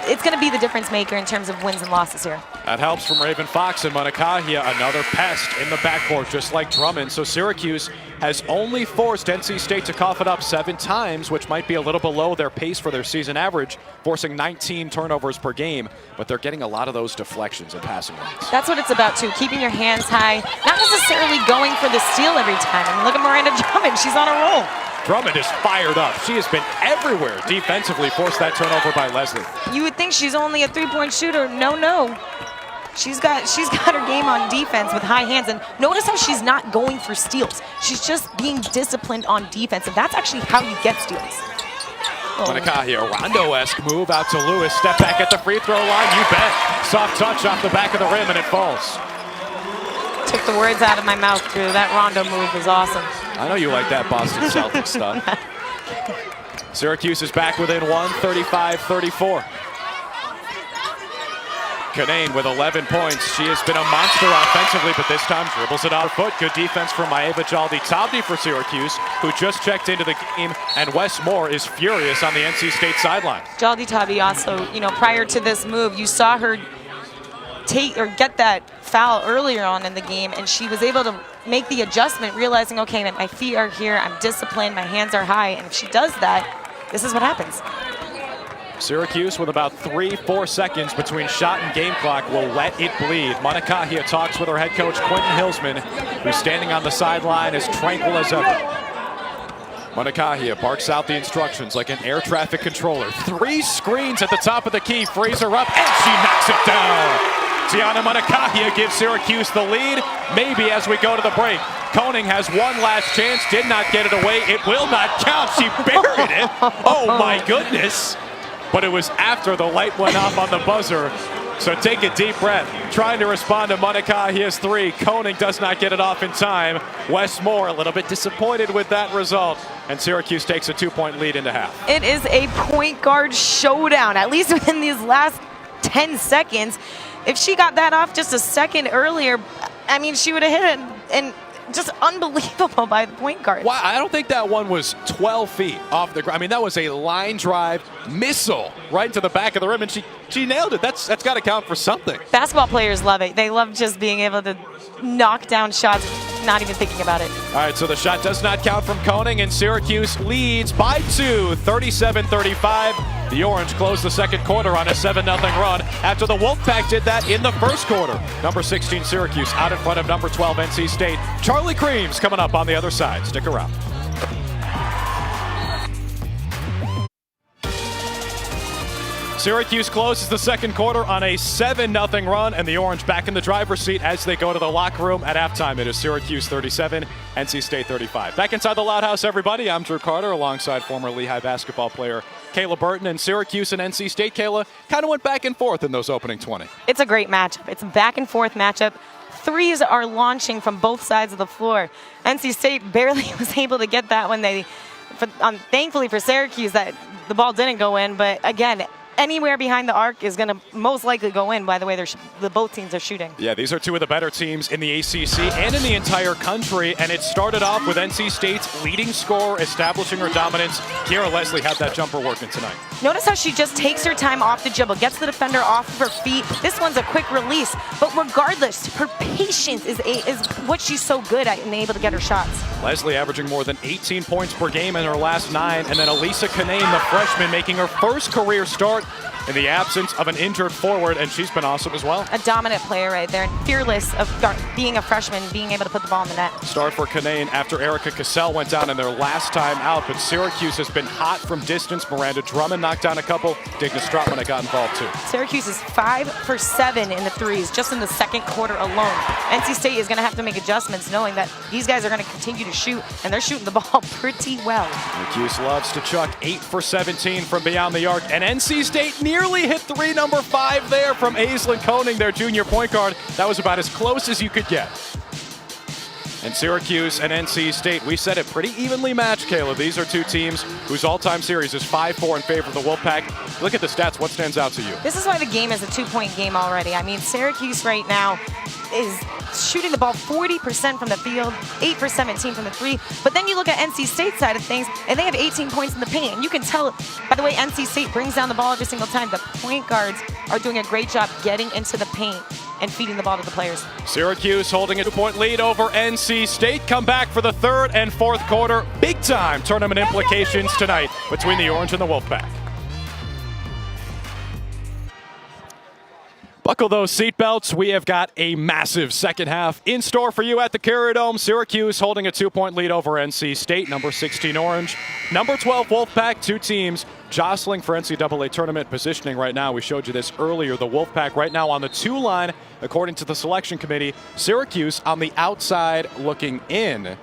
it's going to be the difference maker in terms of wins and losses here. That helps from Raven Fox and Monacahia, another pest in the backcourt, just like Drummond. So Syracuse has only forced NC State to cough it up 7 times, which might be a little below their pace for their season average, forcing 19 turnovers per game. But they're getting a lot of those deflections and passing lanes. That's what it's about, too, keeping your hands high, not necessarily going for the steal every time. I mean, look at Miranda Drummond. She's on a roll. Drummond is fired up. She has been everywhere defensively, forced that turnover by Leslie. You would think she's only a three-point shooter. No. She's got her game on defense with high hands, and notice how she's not going for steals. She's just being disciplined on defense, and that's actually how you get steals. Monacahia, Rondo-esque move out to Lewis. Step back at the free throw line, you bet. Soft touch off the back of the rim, and it falls. Took the words out of my mouth, Drew. That Rondo move was awesome. I know you like that Boston Celtics stuff. Syracuse is back within 1, 35-34. Kanane with 11 points. She has been a monster offensively, but this time dribbles it out of foot. Good defense from Maeva Jaldi-Tabdi for Syracuse, who just checked into the game, and Wes Moore is furious on the NC State sideline. Jaldi-Tabdi also, prior to this move, you saw her get that foul earlier on in the game, and she was able to make the adjustment, realizing, okay, my feet are here, I'm disciplined, my hands are high, and if she does that, this is what happens. Syracuse with about 3-4 seconds between shot and game clock will let it bleed. Monacahia talks with her head coach Quentin Hilsman, who's standing on the sideline as tranquil as ever. Monacahia barks out the instructions like an air traffic controller. 3 screens at the top of the key, frees her up, and she knocks it down. Tiana Monacahia gives Syracuse the lead, maybe as we go to the break. Koning has one last chance, did not get it away. It will not count. She buried it. Oh my goodness. But it was after the light went off on the buzzer. So take a deep breath. Trying to respond to Monacahia's 3. Koning does not get it off in time. Wes Moore a little bit disappointed with that result. And Syracuse takes a 2-point lead into half. It is a point guard showdown, at least within these last 10 seconds. If she got that off just a second earlier, I mean, she would have hit it, and just unbelievable by the point guard. Well, I don't think that one was 12 feet off the ground. I mean, that was a line drive missile right into the back of the rim, and she nailed it. That's got to count for something. Basketball players love it. They love just being able to knock down shots, not even thinking about it. All right, so the shot does not count from Koning, and Syracuse leads by 2, 37-35. The Orange closed the second quarter on a 7-0 run after the Wolfpack did that in the first quarter. Number 16 Syracuse out in front of number 12 NC State. Charlie Creams coming up on the other side. Stick around. Syracuse closes the second quarter on a 7-0 run, and the Orange back in the driver's seat as they go to the locker room at halftime. It is Syracuse 37, NC State 35. Back inside the Loud House, everybody. I'm Drew Carter alongside former Lehigh basketball player Kayla Burton. And Syracuse and NC State, Kayla, kind of went back and forth in those opening 20. It's a great matchup. It's a back and forth matchup. Threes are launching from both sides of the floor. NC State barely was able to get that when thankfully for Syracuse that the ball didn't go in, but again, anywhere behind the arc is going to most likely go in by the way both teams are shooting. Yeah, these are two of the better teams in the ACC and in the entire country, and it started off with NC State's leading scorer establishing her dominance. Kiera Leslie had that jumper working tonight. Notice how she just takes her time off the dribble, gets the defender off of her feet. This one's a quick release, but regardless, her patience is what she's so good at and able to get her shots. Leslie averaging more than 18 points per game in her last 9, and then Elisa Kanane, the freshman, making her first career start in the absence of an injured forward, and she's been awesome as well. A dominant player right there, and fearless of being a freshman, being able to put the ball in the net. Start for Canaan after Erica Cassell went down in their last time out, but Syracuse has been hot from distance. Miranda Drummond knocked down a couple. Digna Stratman got involved too. Syracuse is 5 for 7 in the threes just in the second quarter alone. NC State is going to have to make adjustments knowing that these guys are going to continue to shoot, and they're shooting the ball pretty well. Syracuse loves to chuck 8 for 17 from beyond the arc, and NC State nearly hit three, number 5 there from Aislinn Koning, their junior point guard. That was about as close as you could get. And Syracuse and NC State, we said it, pretty evenly matched, Caleb. These are two teams whose all-time series is 5-4 in favor of the Wolfpack. Look at the stats. What stands out to you? This is why the game is a 2-point game already. I mean, Syracuse right now is shooting the ball 40% from the field, 8 for 17 from the three. But then you look at NC State's side of things, and they have 18 points in the paint. And you can tell by the way NC State brings down the ball every single time. The point guards are doing a great job getting into the paint and feeding the ball to the players. Syracuse holding a 2-point lead over NC State. Come back for the third and fourth quarter. Big time tournament implications tonight between the Orange and the Wolfpack. Buckle those seatbelts. We have got a massive second half in store for you at the Carrier Dome. Syracuse holding a 2-point lead over NC State, number 16 Orange. Number 12 Wolfpack, two teams jostling for NCAA tournament positioning right now. We showed you this earlier. The Wolfpack right now on the 2 line, according to the selection committee. Syracuse on the outside looking in.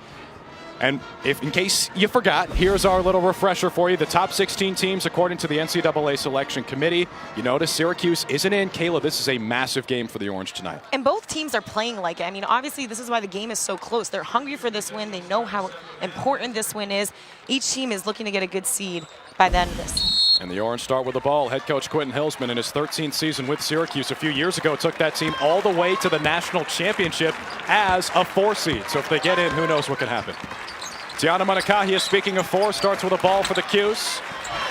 And if, in case you forgot, here's our little refresher for you. The top 16 teams, according to the NCAA Selection Committee. You notice Syracuse isn't in. Kayla, this is a massive game for the Orange tonight. And both teams are playing like it. I mean, obviously, this is why the game is so close. They're hungry for this win. They know how important this win is. Each team is looking to get a good seed by the end of this. And the Orange start with the ball. Head coach Quentin Hillsman in his 13th season with Syracuse a few years ago took that team all the way to the national championship as a 4 seed. So if they get in, who knows what can happen. Tiana Manakahia, speaking of 4, starts with a ball for the Cuse.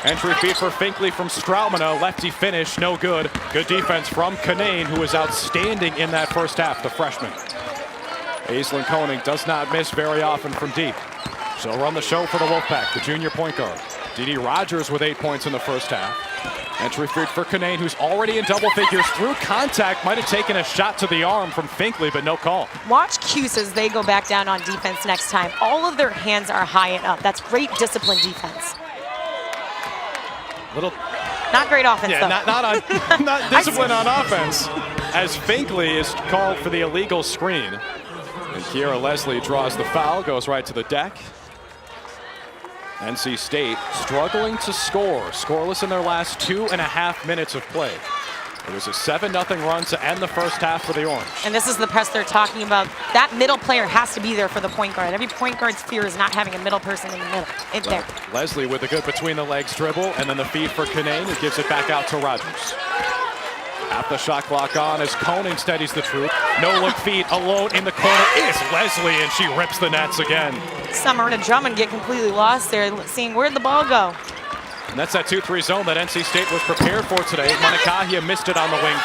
Entry feed for Finkley from Strautmana. Lefty finish, no good. Good defense from Canaan, who was outstanding in that first half, the freshman. Aislinn Koning does not miss very often from deep. She'll run the show for the Wolfpack, the junior point guard. Dee Rogers with 8 points in the first half. Entry feed for Canaan, who's already in double figures through contact. Might have taken a shot to the arm from Finkley, but no call. Watch Cuse as they go back down on defense next time. All of their hands are high and up. That's great discipline defense. Not great offense, though. Not discipline on offense, as Finkley is called for the illegal screen. And Kiera Leslie draws the foul, goes right to the deck. NC State struggling to score. Scoreless in their last 2.5 minutes of play. It was a 7-0 run to end the first half for the Orange. And this is the press they're talking about. That middle player has to be there for the point guard. Every point guard's fear is not having a middle person in the middle. It's there. Leslie with a good between-the-legs dribble, and then the feed for Canaan, who gives it back out to Rogers. Half the shot clock on as Koning steadies the troop. No-look feed alone in the corner is Leslie, and she rips the nets again. Summer and Drummond get completely lost there, seeing where'd the ball go. And that's that 2-3 zone that NC State was prepared for today. Manakahia missed it on the wing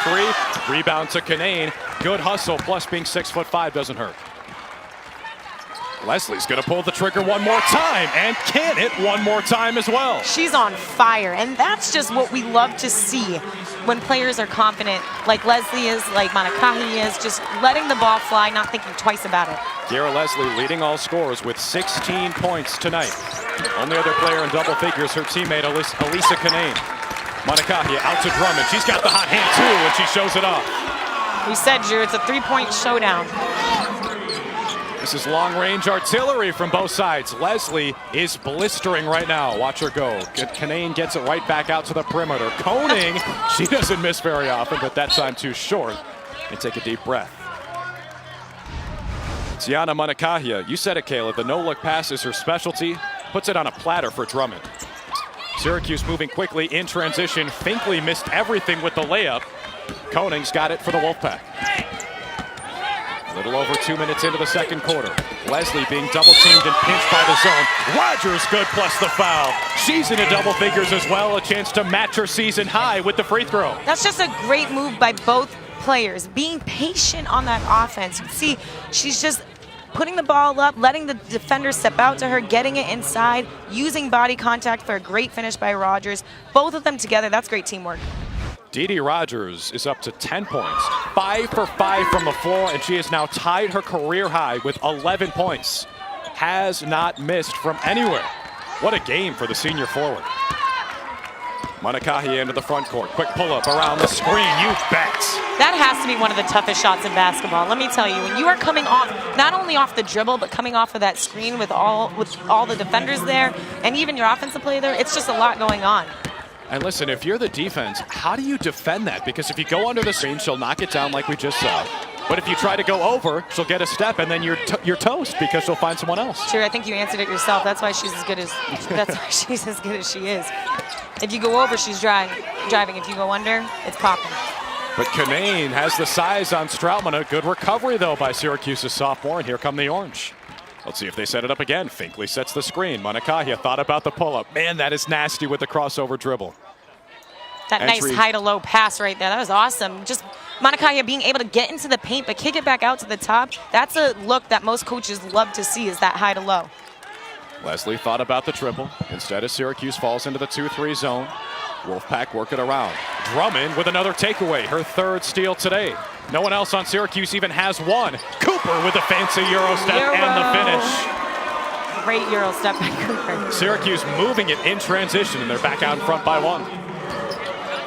3. Rebound to Canaan. Good hustle, plus being 6'5" doesn't hurt. Leslie's going to pull the trigger one more time, and can it one more time as well. She's on fire, and that's just what we love to see when players are confident, like Leslie is, like Manakahi is, just letting the ball fly, not thinking twice about it. Kiera Leslie leading all scorers with 16 points tonight. Only other player in double figures, her teammate Elisa Canaan. Manakahia out to Drummond. She's got the hot hand too, and she shows it off. We said, Drew, it's a 3-point showdown. This is long-range artillery from both sides. Leslie is blistering right now. Watch her go. Canaan gets it right back out to the perimeter. Koning, she doesn't miss very often, but that time too short. And take a deep breath. Tiana Manakahia, you said it, Kayla. The no-look pass is her specialty. Puts it on a platter for Drummond. Syracuse moving quickly in transition. Finkley missed everything with the layup. Koning's got it for the Wolfpack. A little over 2 minutes into the second quarter. Leslie being double-teamed and pinched by the zone. Rogers good plus the foul. She's into double figures as well. A chance to match her season high with the free throw. That's just a great move by both players. Being patient on that offense. You see, she's just putting the ball up, letting the defender step out to her, getting it inside, using body contact for a great finish by Rogers. Both of them together, that's great teamwork. Dee Rogers is up to 10 points, 5 for 5 from the floor, and she has now tied her career high with 11 points. Has not missed from anywhere. What a game for the senior forward. Monacahia into the front court. Quick pull-up around the screen. You bet. That has to be one of the toughest shots in basketball. Let me tell you, when you are coming off, not only off the dribble, but coming off of that screen with all the defenders there, and even your offensive play there, it's just a lot going on. And listen, if you're the defense, how do you defend that? Because if you go under the screen, she'll knock it down like we just saw. But if you try to go over, she'll get a step, and then you're toast because she'll find someone else. Sure, I think you answered it yourself. That's why she's as good as she is. If you go over, she's driving. If you go under, it's popping. But Canane has the size on Stroutman. A good recovery, though, by Syracuse's sophomore, and here come the Orange. Let's see if they set it up again. Finkley sets the screen. Monacahia thought about the pull-up. Man, that is nasty with the crossover dribble. That nice high-to-low pass right there. That was awesome. Just Monacahia being able to get into the paint but kick it back out to the top. That's a look that most coaches love to see, is that high-to-low. Leslie thought about the triple. Instead, as Syracuse falls into the 2-3 zone, Wolfpack work it around. Drummond with another takeaway, her third steal today. No one else on Syracuse even has one. Cooper with a fancy Euro step and the finish. Great Euro step by Cooper. Syracuse moving it in transition, and they're back out in front by 1.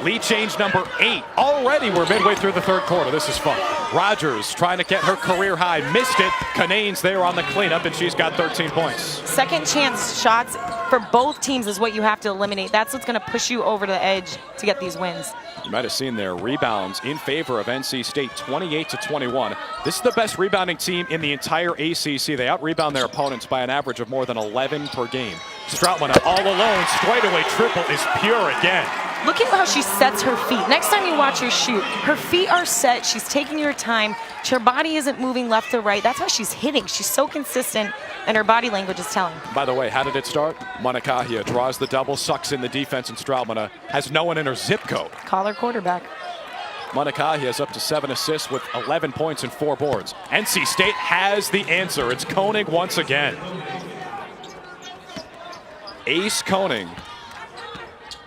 Lead change number 8. Already we're midway through the third quarter. This is fun. Rogers trying to get her career high. Missed it. Canane's there on the cleanup, and she's got 13 points. Second chance shots for both teams is what you have to eliminate. That's what's going to push you over the edge to get these wins. You might have seen their rebounds in favor of NC State, 28-21. This is the best rebounding team in the entire ACC. They out-rebound their opponents by an average of more than 11 per game. Stroutman all alone. Straightaway triple is pure again. Look at how she sets her feet. Next time you watch her shoot, her feet are set. She's taking her time. Her body isn't moving left to right. That's why she's hitting. She's so consistent, and her body language is telling. By the way, how did it start? Monacahia draws the double, sucks in the defense, and Stroutman has no one in her zip code. Call her quarterback. Monacahia is up to 7 assists with 11 points and 4 boards. NC State has the answer. It's Koenig once again. Ace Koenig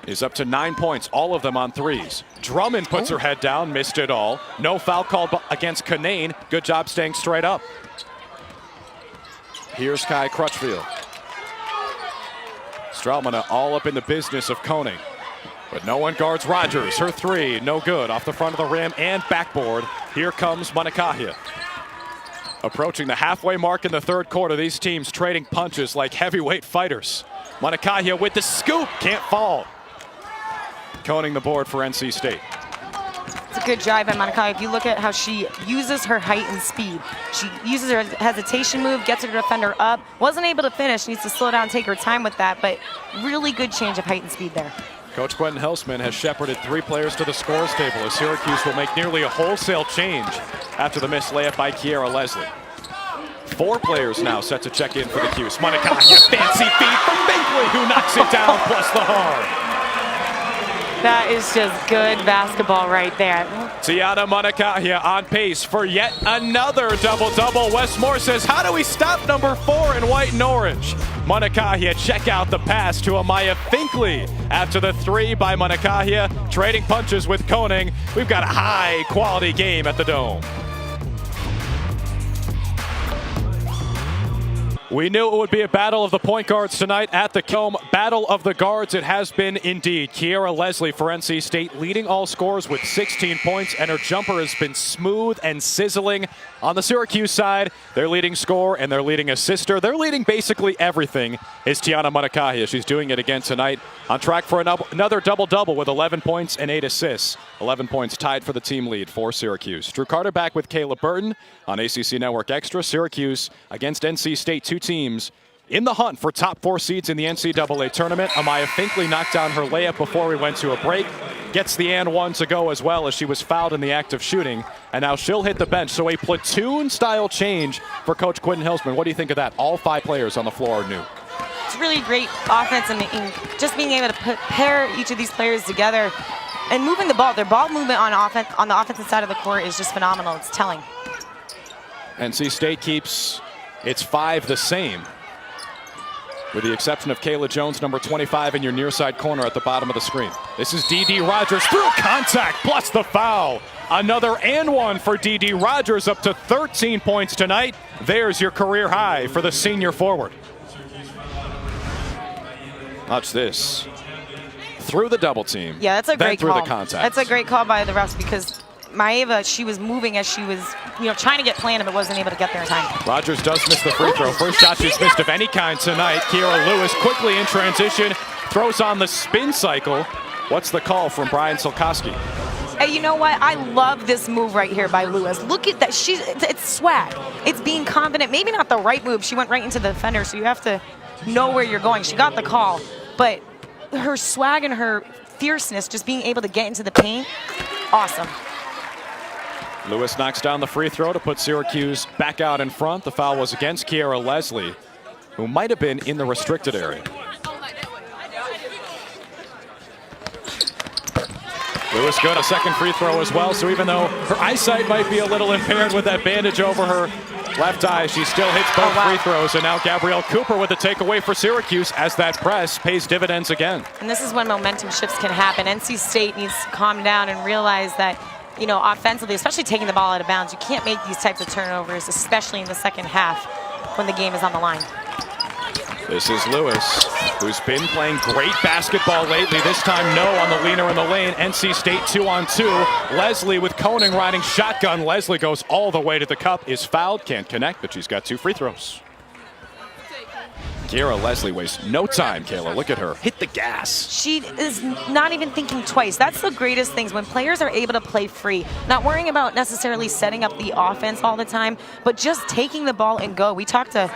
is up to 9 points, all of them on threes. Drummond puts her head down, missed it all. No foul called against Canane. Good job staying straight up. Here's Kai Crutchfield. Stroutman all up in the business of Koenig. But no one guards Rogers. Her three, no good. Off the front of the rim and backboard. Here comes Monacahia. Approaching the halfway mark in the third quarter, these teams trading punches like heavyweight fighters. Monacahia with the scoop, can't fall. Koenig the board for NC State. It's a good drive by Monacahia. If you look at how she uses her height and speed, she uses her hesitation move, gets her defender up, wasn't able to finish, needs to slow down, take her time with that, but really good change of height and speed there. Coach Quentin Hilsman has shepherded 3 players to the scores table as Syracuse will make nearly a wholesale change after the missed layup by Kiera Leslie. 4 players now set to check in for the Cuse. Monacahia, fancy feed from Binkley, who knocks it down, plus the hard. That is just good basketball right there. Tiana Monacahia on pace for yet another double-double. Wes Moore says, how do we stop number 4 in white and orange? Monacahia check out the pass to Amaya Finkley. After the 3 by Monacahia, trading punches with Koenig. We've got a high-quality game at the Dome. We knew it would be a battle of the point guards tonight at the Dome. Battle of the guards it has been indeed. Kiera Leslie for NC State leading all scores with 16 points, and her jumper has been smooth and sizzling. On the Syracuse side, their leading scorer and their leading assister, they're leading basically everything, is Tiana Monacahia. She's doing it again tonight. On track for another double-double with 11 points and 8 assists. 11 points tied for the team lead for Syracuse. Drew Carter back with Caleb Burton on ACC Network Extra. Syracuse against NC State, 2 teams in the hunt for top 4 seeds in the NCAA tournament. Amaya Finkley knocked down her layup before we went to a break. Gets the and one to go as well as she was fouled in the act of shooting. And now she'll hit the bench. So a platoon-style change for Coach Quentin Hilsman. What do you think of that? All 5 players on the floor are new. It's really great offense and just being able to pair each of these players together and moving the ball. Their ball movement on the offensive side of the court is just phenomenal. It's telling. NC State keeps its 5 the same. with the exception of Kayla Jones, number 25 in your near side corner at the bottom of the screen. This is DeeDee Rogers through contact plus the foul. Another and one for DeeDee Rogers, up to 13 points tonight. There's your career high for the senior forward. Watch this. Through the double team. Yeah, that's a great call. Then through the contact. That's a great call by the refs because Maeva, she was moving as she was, trying to get planted, but wasn't able to get there in time. Rogers does miss the free throw. First shot she's missed of any kind tonight. Kiera Lewis quickly in transition, throws on the spin cycle. What's the call from Brian Solkowski? Hey, you know what? I love this move right here by Lewis. Look at that. It's swag. It's being confident. Maybe not the right move. She went right into the defender, so you have to know where you're going. She got the call, but her swag and her fierceness, just being able to get into the paint, awesome. Lewis knocks down the free throw to put Syracuse back out in front. The foul was against Kiera Leslie, who might have been in the restricted area. Lewis good, a second free throw as well, so even though her eyesight might be a little impaired with that bandage over her left eye, she still hits both free throws. And now Gabrielle Cooper with the takeaway for Syracuse as that press pays dividends again. And this is when momentum shifts can happen. NC State needs to calm down and realize that, offensively, especially taking the ball out of bounds, you can't make these types of turnovers, especially in the second half when the game is on the line. This is Lewis, who's been playing great basketball lately. This time, no on the leaner in the lane. NC State 2-on-2. Leslie with Koning riding shotgun. Leslie goes all the way to the cup, is fouled, can't connect, but she's got 2 free throws. Kiera Leslie wastes no time, Kayla. Look at her. Hit the gas. She is not even thinking twice. That's the greatest things when players are able to play free, not worrying about necessarily setting up the offense all the time, but just taking the ball and go. We talked to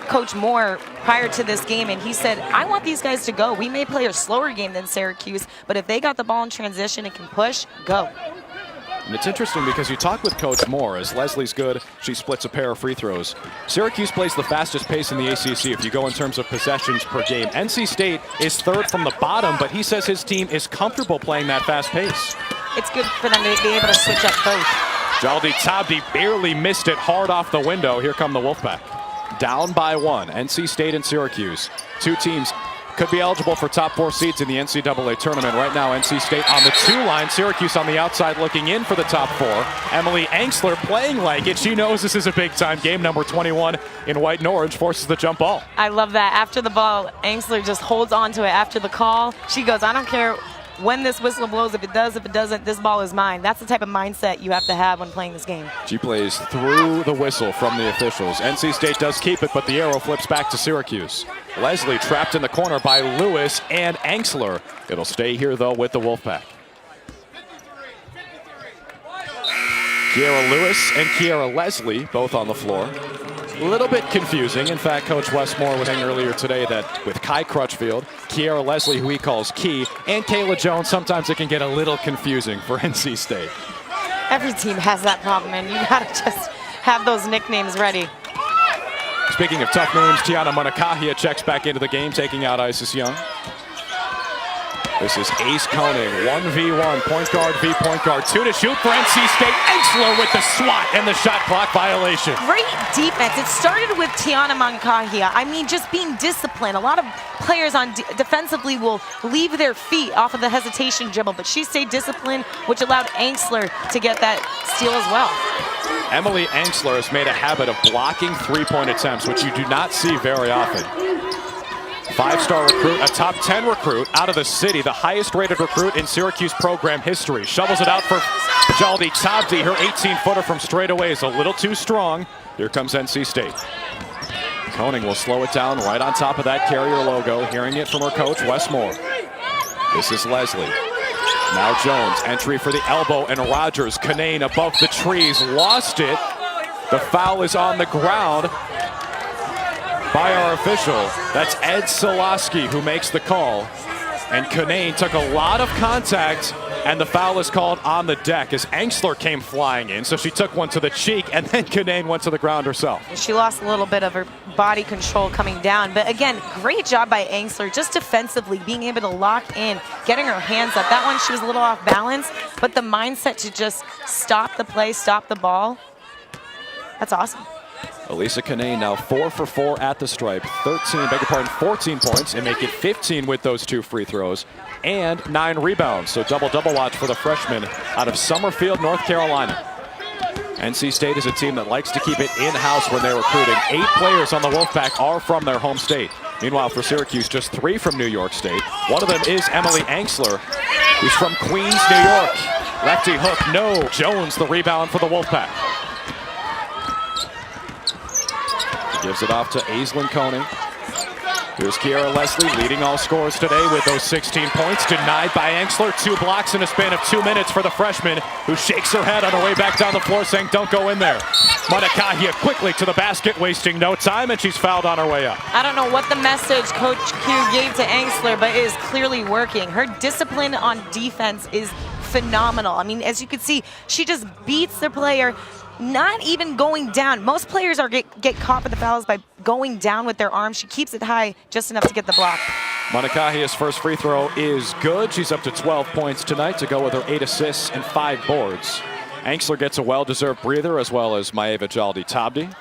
Coach Moore prior to this game, and he said, I want these guys to go. We may play a slower game than Syracuse, but if they got the ball in transition and can push, go. And it's interesting because you talk with Coach Moore. As Leslie's good, she splits a pair of free throws. Syracuse plays the fastest pace in the ACC if you go in terms of possessions per game. NC State is third from the bottom, but he says his team is comfortable playing that fast pace. It's good for them to be able to switch up both. Jaldi Tabdi barely missed it hard off the window. Here come the Wolfpack. Down by 1, NC State and Syracuse. 2 teams could be eligible for top 4 seeds in the NCAA tournament. Right now, NC State on the 2 line. Syracuse on the outside looking in for the top 4. Emily Angsler playing like it. She knows this is a big-time game. Number 21 in white and orange forces the jump ball. I love that. After the ball, Angsler just holds on to it after the call. She goes, I don't care when this whistle blows, if it does, if it doesn't, this ball is mine. That's the type of mindset you have to have when playing this game. She plays through the whistle from the officials. NC State does keep it, but the arrow flips back to Syracuse. Leslie trapped in the corner by Lewis and Angsler. It'll stay here, though, with the Wolfpack. Kiera Lewis and Kiera Leslie both on the floor. A little bit confusing. In fact, Coach Westmore was saying earlier today that with Kai Crutchfield, Kiera Leslie, who he calls Key, and Kayla Jones, sometimes it can get a little confusing for NC State. Every team has that problem, and you gotta just have those nicknames ready. Speaking of tough names, Tiana Monakahia checks back into the game, taking out Isis Young. This is Ace Koning, 1v1, point guard v point guard. 2 to shoot for NC State. Angsler with the swat and the shot clock violation. Great defense. It started with Tiana Monakahia. I mean, just being disciplined. A lot of players on defensively will leave their feet off of the hesitation dribble, but she stayed disciplined, which allowed Angsler to get that steal as well. Emily Angsler has made a habit of blocking 3-point attempts, which you do not see very often. 5-star recruit, a top 10 recruit out of the city, the highest rated recruit in Syracuse program history. Shovels it out for Jaldi Tabdi. Her 18-footer from straight away is a little too strong. Here comes NC State. Koning will slow it down right on top of that Carrier logo, hearing it from her coach, Wes Moore. This is Leslie. Now Jones, entry for the elbow, and Rogers, Kanane above the trees, lost it. The foul is on the ground by our official. That's Ed Silasky who makes the call. And Kanane took a lot of contact, and the foul is called on the deck as Angsler came flying in. So she took one to the cheek, and then Kanane went to the ground herself. She lost a little bit of her body control coming down. But again, great job by Angsler, just defensively, being able to lock in, getting her hands up. That one, she was a little off balance, but the mindset to just stop the play, stop the ball, that's awesome. Elisa Kanane now 4 for 4 at the stripe. 14 points, and make it 15 with those 2 free throws. And 9 rebounds, so double-double watch for the freshman out of Summerfield, North Carolina. NC State is a team that likes to keep it in-house when they're recruiting. 8 players on the Wolfpack are from their home state. Meanwhile, for Syracuse, just 3 from New York State. One of them is Emily Angsler, who's from Queens, New York. Lefty hook, no. Jones, the rebound for the Wolfpack. Gives it off to Aislinn Koning. Here's Kiara Leslie leading all scorers today with those 16 points. Denied by Angsler. 2 blocks in a span of 2 minutes for the freshman, who shakes her head on her way back down the floor saying, don't go in there. Manakahia quickly to the basket, wasting no time, and she's fouled on her way up. I don't know what the message Coach Q gave to Angsler, but it is clearly working. Her discipline on defense is phenomenal. I mean, as you can see, she just beats the player, not even going down. Most players get caught with the fouls by going down with their arms. She keeps it high just enough to get the block. Manakahia's first free throw is good. She's up to 12 points tonight to go with her 8 assists and 5 boards. Angsler gets a well-deserved breather, as well as Maeva Jaldi-Tabdi.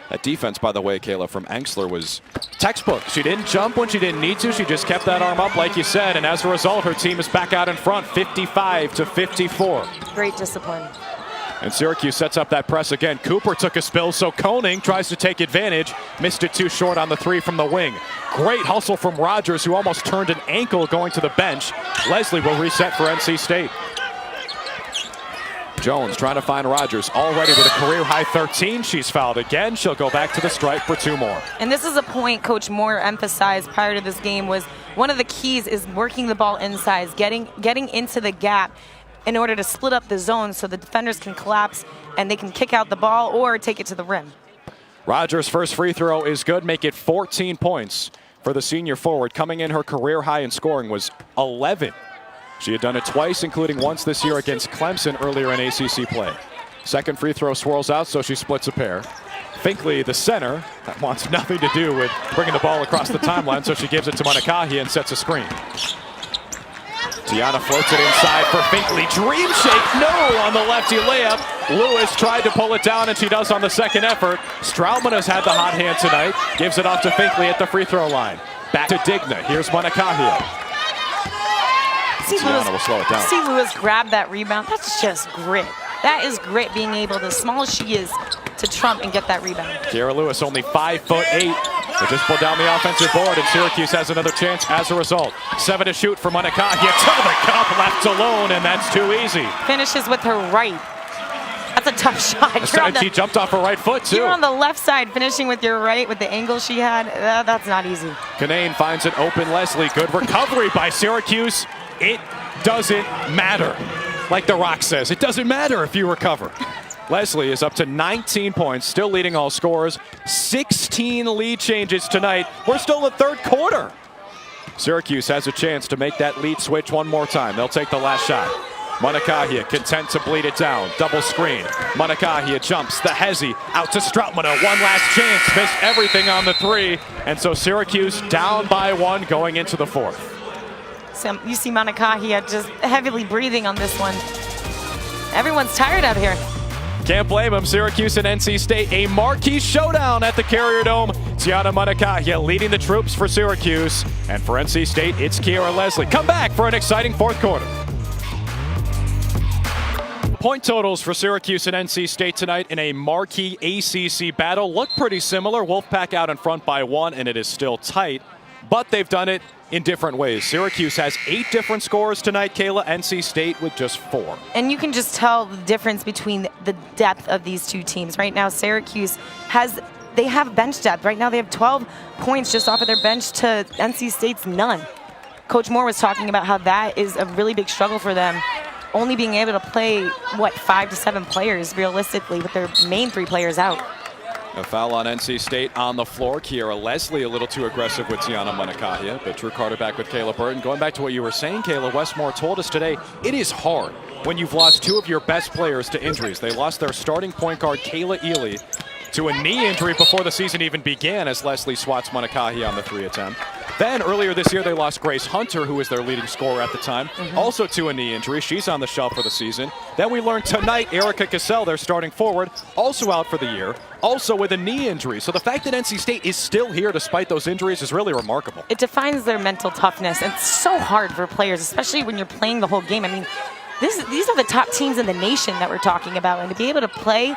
That defense, by the way, Kayla, from Angsler was textbook. She didn't jump when she didn't need to. She just kept that arm up, like you said, and as a result, her team is back out in front, 55-54. Great discipline. And Syracuse sets up that press again. Cooper took a spill, so Koning tries to take advantage. Missed it too short on the 3 from the wing. Great hustle from Rogers, who almost turned an ankle going to the bench. Leslie will reset for NC State. Jones trying to find Rogers, already with a career-high 13. She's fouled again. She'll go back to the stripe for 2 more. And this is a point Coach Moore emphasized prior to this game, was one of the keys is working the ball inside, getting into the gap in order to split up the zone so the defenders can collapse and they can kick out the ball or take it to the rim. Rogers' first free throw is good, make it 14 points for the senior forward. Coming in, her career high in scoring was 11. She had done it twice, including once this year against Clemson earlier in ACC play. Second free throw swirls out, so she splits a pair. Finkley, the center, that wants nothing to do with bringing the ball across the timeline, so she gives it to Manakahia and sets a screen. Tiana floats it inside for Finkley. Dream shake, no on the lefty layup. Lewis tried to pull it down, and she does on the second effort. Stroutman has had the hot hand tonight. Gives it off to Finkley at the free throw line. Back to Digna. Here's Manakahia. Tiana will slow it down. See Lewis grab that rebound. That's just grit. That is grit, being able, as small as she is, to trump and get that rebound. Kiara Lewis, only 5'8". They just pulled down the offensive board, and Syracuse has another chance as a result. 7 to shoot for Manakahia. To the cup, left alone, and that's too easy. Finishes with her right. That's a tough shot. She jumped off her right foot, too. You're on the left side, finishing with your right, with the angle she had. That's not easy. Kanane finds an open Leslie. Good recovery by Syracuse. It doesn't matter. Like The Rock says, it doesn't matter if you recover. Leslie is up to 19 points, still leading all scorers. 16 lead changes tonight. We're still in the third quarter. Syracuse has a chance to make that lead switch one more time. They'll take the last shot. Manakahia content to bleed it down. Double screen. Manakahia jumps. The hezzy out to Stroutman. One last chance. Missed everything on the 3. And so Syracuse down by 1 going into the 4th. So you see Manakahia just heavily breathing on this one. Everyone's tired out here. Can't blame them. Syracuse and NC State, a marquee showdown at the Carrier Dome. Tiana Manakahia leading the troops for Syracuse. And for NC State, it's Kiara Leslie. Come back for an exciting 4th quarter. Point totals for Syracuse and NC State tonight in a marquee ACC battle look pretty similar. Wolfpack out in front by 1, and it is still tight. But they've done it in different ways. Syracuse has 8 different scorers tonight, Kayla. NC State with just 4. And you can just tell the difference between the depth of these two teams. Right now, Syracuse they have bench depth. Right now, they have 12 points just off of their bench to NC State's none. Coach Moore was talking about how that is a really big struggle for them, only being able to play, 5 to 7 players realistically with their main 3 players out. A foul on NC State on the floor. Kiara Leslie a little too aggressive with Tiana Manakahia, but Drew Carter back with Kayla Burton. Going back to what you were saying, Kayla, Westmore told us today, it is hard when you've lost 2 of your best players to injuries. They lost their starting point guard, Kayla Ely, to a knee injury before the season even began as Leslie swats Manakahia on the 3 attempt. Then earlier this year, they lost Grace Hunter, who was their leading scorer at the time, also to a knee injury. She's on the shelf for the season. Then we learned tonight Erica Cassell, their starting forward, also out for the year, also with a knee injury. So the fact that NC State is still here despite those injuries is really remarkable. It defines their mental toughness, and it's so hard for players, especially when you're playing the whole game. I mean, these are the top teams in the nation that we're talking about, and to be able to play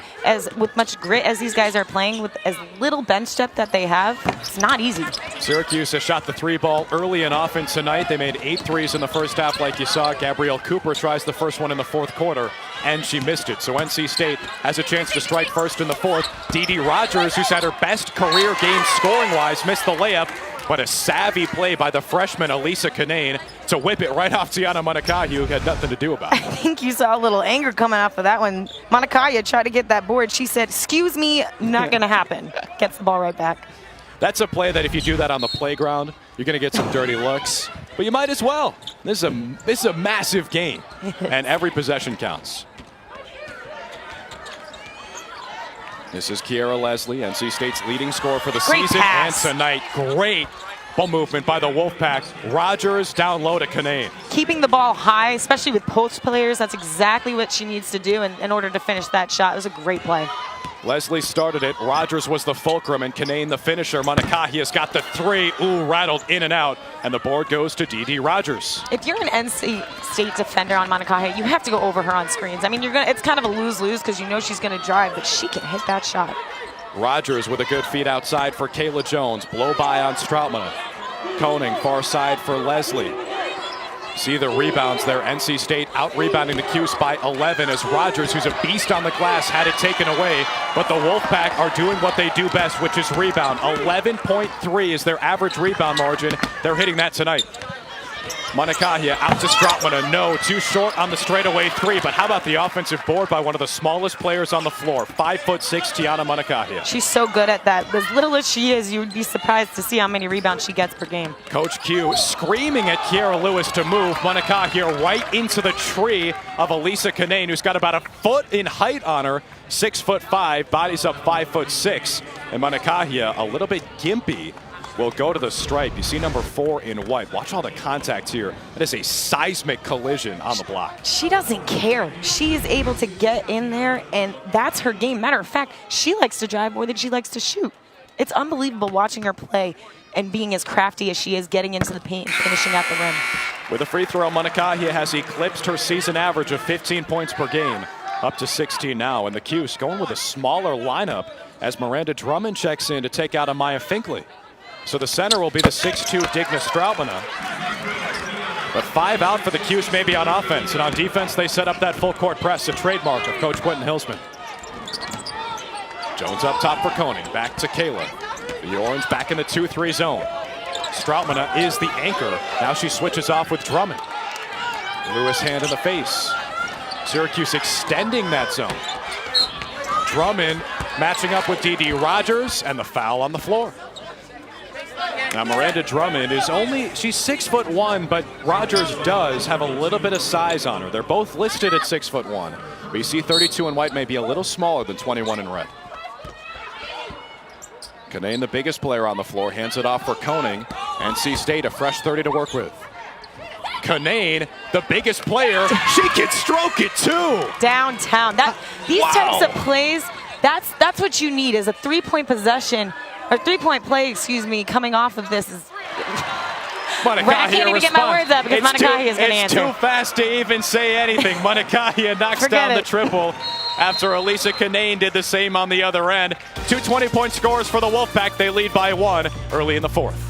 with much grit as these guys are playing with as little bench depth that they have, it's not easy. Syracuse has shot the 3-ball early and often tonight. They made 8 threes in the first half, like you saw. Gabrielle Cooper tries the first one in the fourth quarter, and she missed it. So NC State has a chance to strike first in the fourth. Dee Rogers, who's had her best career game scoring-wise, missed the layup. But a savvy play by the freshman Elisa Canane to whip it right off Tiana Monacahia, who had nothing to do about it. I think you saw a little anger coming off of that one. Monacahia tried to get that board. She said, "Excuse me, not going to happen." Gets the ball right back. That's a play that if you do that on the playground, you're going to get some dirty looks. But you might as well. This is a massive game, and every possession counts. This is Kiera Leslie, NC State's leading scorer for the season. Pass. And tonight, great ball movement by the Wolfpack. Rogers down low to Canane. Keeping the ball high, especially with post players, that's exactly what she needs to do in order to finish that shot. It was a great play. Leslie started it. Rogers was the fulcrum, and Canane the finisher. Monacahia's got the 3. Ooh, rattled in and out. And the board goes to Dee Rogers. If you're an NC State defender on Monacahia, you have to go over her on screens. I mean, it's kind of a lose-lose because you know she's going to drive, but she can hit that shot. Rogers with a good feed outside for Kayla Jones. Blow by on Strautmana. Koning far side for Leslie. See the rebounds there. NC State out-rebounding the Cuse by 11 as Rogers, who's a beast on the glass, had it taken away. But the Wolfpack are doing what they do best, which is rebound. 11.3 is their average rebound margin. They're hitting that tonight. Monacahia out to Strautmana. No, too short on the straightaway 3. But how about the offensive board by one of the smallest players on the floor? 5'6", Tiana Monacahia. She's so good at that. As little as she is, you would be surprised to see how many rebounds she gets per game. Coach Q screaming at Kiera Lewis to move. Monacahia right into the tree of Elisa Canane, who's got about a foot in height on her. 6'5", body's up 5'6". And Monacahia a little bit gimpy. Will go to the stripe. You see number 4 in white. Watch all the contact here. That is a seismic collision on the block. She doesn't care. She is able to get in there, and that's her game. Matter of fact, she likes to drive more than she likes to shoot. It's unbelievable watching her play and being as crafty as she is, getting into the paint and finishing at the rim. With a free throw, Monacahia has eclipsed her season average of 15 points per game, up to 16 now. And the Cuse going with a smaller lineup as Miranda Drummond checks in to take out Amaya Finkley. So the center will be the 6'2" Digna Strautmana. But 5 out for the Cuse maybe on offense. And on defense, they set up that full court press, a trademark of Coach Quentin Hilsman. Jones up top for Koning. Back to Kayla. The Orange back in the 2-3 zone. Strautmana is the anchor. Now she switches off with Drummond. Lewis hand in the face. Syracuse extending that zone. Drummond matching up with Dee Rogers, and the foul on the floor. Now Miranda Drummond is she's 6'1", but Rogers does have a little bit of size on her. They're both listed at 6'1". But you see 32 in white may be a little smaller than 21 in red. Canane, the biggest player on the floor, hands it off for Koning. NC State, a fresh 30 to work with. Canane, the biggest player, she can stroke it too. Downtown. These types of plays, that's what you need is a three-point possession. Or three-point play, excuse me, coming off of this is... I can't even get my words out because Monacahia is going to answer. It's too fast to even say anything. Monacahia knocks down the triple after Elisa Canane did the same on the other end. 2 20-point scores for the Wolfpack. They lead by 1 early in the fourth.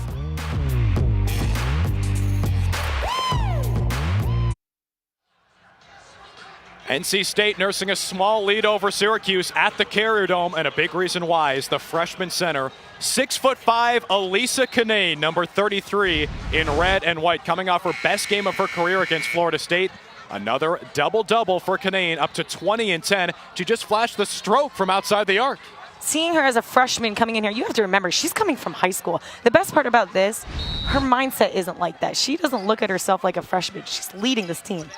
NC State nursing a small lead over Syracuse at the Carrier Dome, and a big reason why is the freshman center, 6'5", Elisa Canane, number 33 in red and white, coming off her best game of her career against Florida State. Another double-double for Canane, up to 20 and 10. She just flashed the stroke from outside the arc. Seeing her as a freshman coming in here, you have to remember, she's coming from high school. The best part about this, her mindset isn't like that. She doesn't look at herself like a freshman. She's leading this team.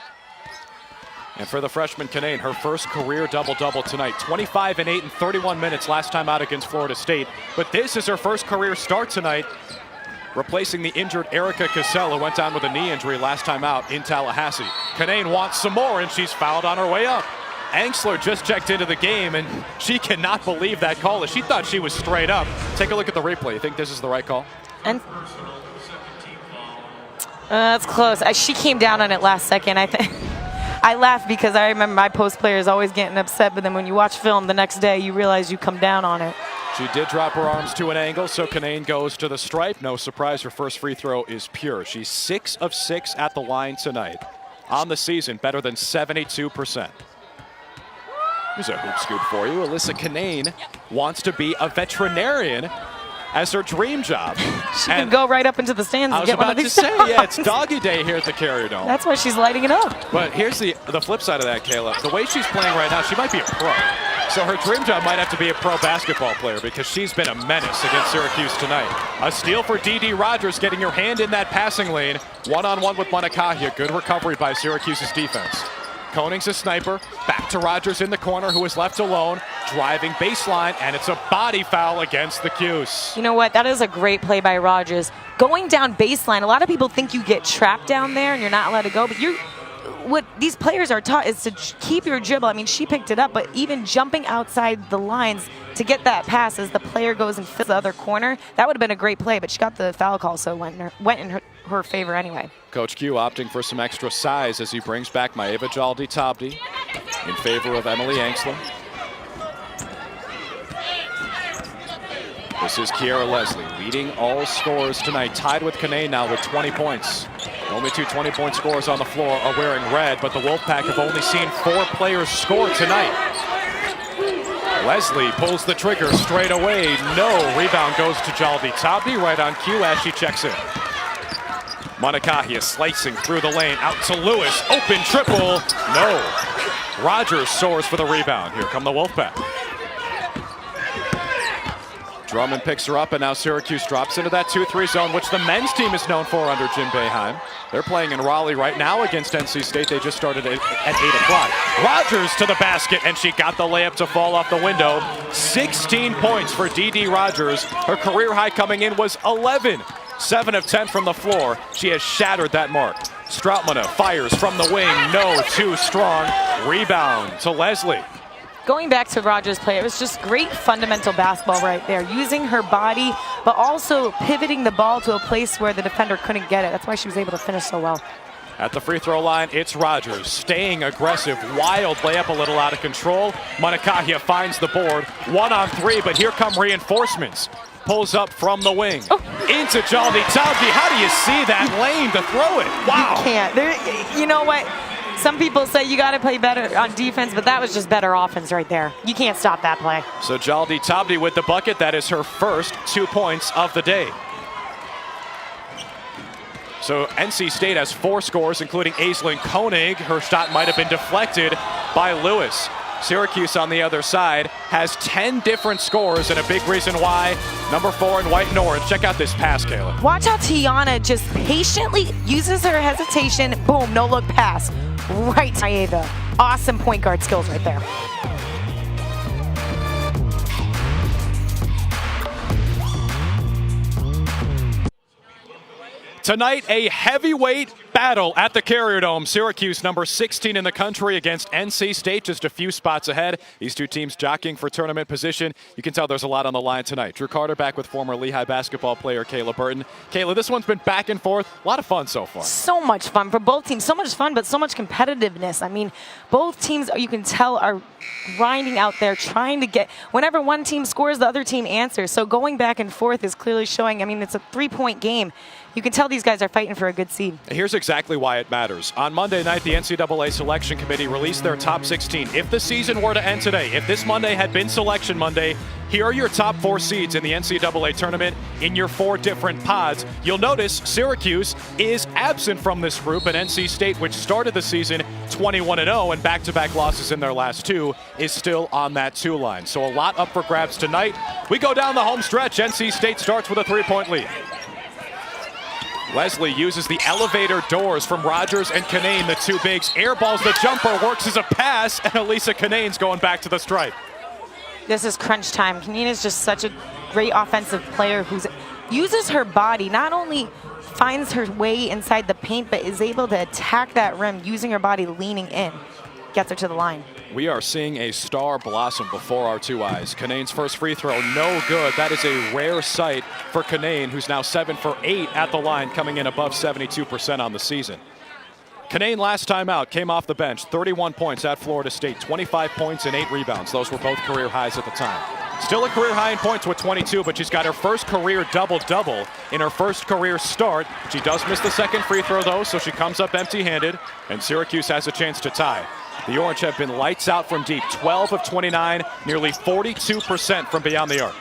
And for the freshman Canane, her first career double-double tonight. 25 and 8 in 31 minutes last time out against Florida State. But this is her first career start tonight replacing the injured Erica Cassell, who went down with a knee injury last time out in Tallahassee. Canaan wants some more, and she's fouled on her way up. Angsler just checked into the game, and she cannot believe that call. She thought she was straight up. Take a look at the replay. You think this is the right call? And that's close. She came down on it last second, I think. I laugh because I remember my post players always getting upset, but then when you watch film the next day, you realize you come down on it. She did drop her arms to an angle, so Canaan goes to the stripe. No surprise, her first free throw is pure. She's 6 of 6 at the line tonight. On the season, better than 72%. Here's a hoop scoop for you. Alyssa Canaan wants to be a veterinarian as her dream job. She can go right up into the stands and get one of these. I was about to say, yeah, it's doggy day here at the Carrier Dome. That's why she's lighting it up. But here's the flip side of that, Kayla. The way she's playing right now, she might be a pro. So her dream job might have to be a pro basketball player because she's been a menace against Syracuse tonight. A steal for D.D. Rogers, getting her hand in that passing lane. One-on-one with Monacahia. Good recovery by Syracuse's defense. Koning's a sniper. Back to Rogers in the corner, who is left alone. Driving baseline, and it's a body foul against the Cuse. You know what? That is a great play by Rogers. Going down baseline, a lot of people think you get trapped down there and you're not allowed to go, but what these players are taught is to keep your dribble. I mean, she picked it up, but even jumping outside the lines to get that pass as the player goes and fills the other corner, that would have been a great play, but she got the foul call, so it went in her favor anyway. Coach Q opting for some extra size as he brings back Maeva Jaldi-Tabdi in favor of Emily Angsler. This is Kiara Leslie leading all scorers tonight, tied with Canaan now with 20 points. The only two 20-point scorers on the floor are wearing red, but the Wolfpack have only seen 4 players score tonight. Leslie pulls the trigger straight away. No. Rebound goes to Jaldi-Tabdi right on cue as she checks in. Monacahia slicing through the lane, out to Lewis. Open triple. No. Rogers soars for the rebound. Here come the Wolfpack. Drummond picks her up, and now Syracuse drops into that 2-3 zone, which the men's team is known for under Jim Boeheim. They're playing in Raleigh right now against NC State. They just started at 8 o'clock. Rogers to the basket, and she got the layup to fall off the window. 16 points for D.D. Rogers. Her career high coming in was 11. 7 of 10 from the floor. She has shattered that mark. Stroutmana fires from the wing. No, too strong. Rebound to Leslie. Going back to Rogers' play, it was just great fundamental basketball right there. Using her body, but also pivoting the ball to a place where the defender couldn't get it. That's why she was able to finish so well. At the free throw line, it's Rogers. Staying aggressive. Wild layup, a little out of control. Monacahia finds the board. 1-on-3, but here come reinforcements. Pulls up from the wing. Into Jaldi-Tabdi. How do you see that lane to throw it? Wow. You can't. You know what? Some people say you got to play better on defense, but that was just better offense right there. You can't stop that play. So Jaldi-Tabdi with the bucket. That is her first 2 points of the day. So NC State has 4 scores, including Aislinn Koenig. Her shot might have been deflected by Lewis. Syracuse on the other side has 10 different scores, and a big reason why. Number 4 in white and orange. Check out this pass, Kayla. Watch how Tiana just patiently uses her hesitation. Boom, no look pass. Right, Maeva. Awesome point guard skills right there. Tonight, a heavyweight battle at the Carrier Dome. Syracuse, number 16 in the country, against NC State, just a few spots ahead. These two teams jockeying for tournament position. You can tell there's a lot on the line tonight. Drew Carter back with former Lehigh basketball player Kayla Burton. Kayla, this one's been back and forth. A lot of fun so far. So much fun for both teams. So much fun, but so much competitiveness. I mean, both teams, you can tell, are grinding out there, trying to get, whenever one team scores, the other team answers. So going back and forth is clearly showing, I mean, it's a 3-point game. You can tell these guys are fighting for a good seed. Here's exactly why it matters. On Monday night, the NCAA Selection Committee released their top 16. If the season were to end today, if this Monday had been Selection Monday, here are your top 4 seeds in the NCAA tournament in your 4 different pods. You'll notice Syracuse is absent from this group, and NC State, which started the season 21-0 and back-to-back losses in their last 2, is still on that 2 line. So a lot up for grabs tonight. We go down the home stretch. NC State starts with a 3-point lead. Leslie uses the elevator doors from Rogers and Canaan, the 2 bigs. Airballs the jumper, works as a pass, and Elisa Canaan's going back to the stripe. This is crunch time. Canaan is just such a great offensive player who's uses her body, not only finds her way inside the paint, but is able to attack that rim using her body leaning in. Gets her to the line. We are seeing a star blossom before our two eyes. Kanane's first free throw, no good. That is a rare sight for Kanane, who's now 7 for 8 at the line, coming in above 72% on the season. Kanane last time out came off the bench, 31 points at Florida State, 25 points and 8 rebounds. Those were both career highs at the time. Still a career high in points with 22, but she's got her first career double-double in her first career start. She does miss the second free throw, though, so she comes up empty-handed, and Syracuse has a chance to tie. The Orange have been lights out from deep, 12 of 29, nearly 42% from beyond the arc.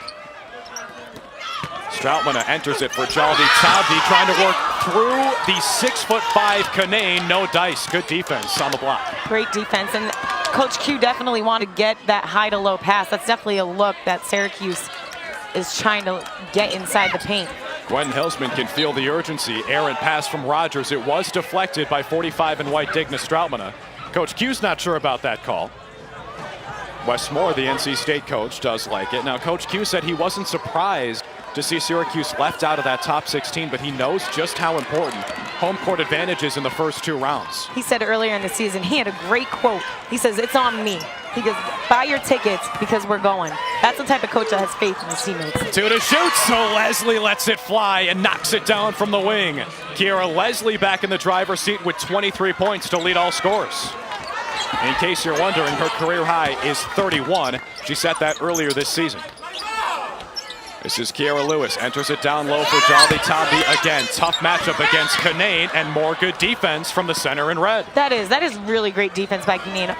Stroutman enters it for Jaldi Tabdi, trying to work through the 6'5" Kanane. No dice. Good defense on the block. Great defense, and Coach Q definitely wanted to get that high to low pass. That's definitely a look that Syracuse is trying to get inside the paint. Gwen Hilsman can feel the urgency. Errant pass from Rogers. It was deflected by 45 in white Digna Stroutman. Coach Q's not sure about that call. Wes Moore, the NC State coach, does like it. Now, Coach Q said he wasn't surprised to see Syracuse left out of that top 16, but he knows just how important home court advantage is in the first 2 rounds. He said earlier in the season, he had a great quote. He says, "It's on me." He goes, "Buy your tickets because we're going." That's the type of coach that has faith in his teammates. 2 to shoot, so Leslie lets it fly and knocks it down from the wing. Kiera Leslie back in the driver's seat with 23 points to lead all scorers. In case you're wondering, her career high is 31. She set that earlier this season. This is Kiera Lewis, enters it down low for Jaldi Tabdi again. Tough matchup against Kanane, and more good defense from the center in red. That is really great defense by Kanane.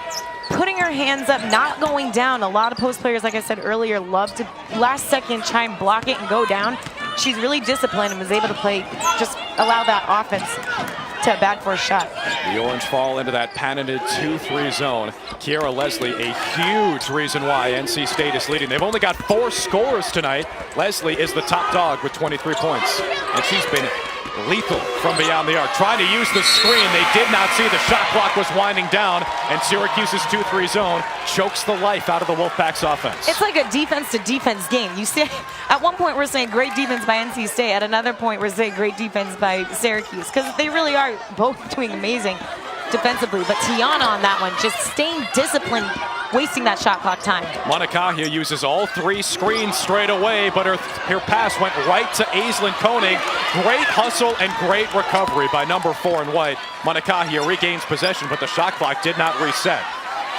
Putting her hands up, not going down. A lot of post players, like I said earlier, love to last second try and block it and go down. She's really disciplined and was able to play, just allow that offense to back for a shot. The Orange fall into that patented 2-3 zone. Kiera Leslie, a huge reason why NC State is leading. They've only got 4 scorers tonight. Leslie is the top dog with 23 points. And she's been lethal from beyond the arc. Trying to use the screen. They did not see the shot clock was winding down, and Syracuse's 2-3 zone chokes the life out of the Wolfpack's offense. It's like a defense-to-defense game. You see, at one point we're saying great defense by NC State. At another point we're saying great defense by Syracuse, because they really are both doing amazing defensively. But Tiana on that one, just staying disciplined, wasting that shot clock time. Monikahia uses all 3 screens straight away, but her pass went right to Aislinn Koenig. Great hustle and great recovery by number 4 in white. Monikahia regains possession, but the shot clock did not reset.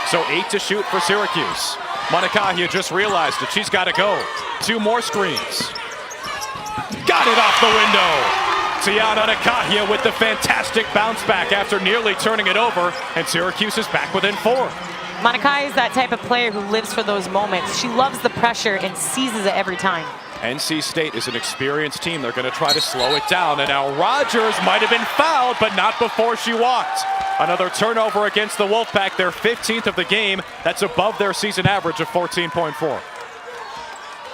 So 8 to shoot for Syracuse. Monikahia just realized that she's got to go. 2 more screens. Got it off the window. Tiana Nakahia with the fantastic bounce back after nearly turning it over, and Syracuse is back within 4. Monikahia is that type of player who lives for those moments. She loves the pressure and seizes it every time. NC State is an experienced team. They're going to try to slow it down, and now Rogers might have been fouled, but not before she walked. Another turnover against the Wolfpack, their 15th of the game. That's above their season average of 14.4.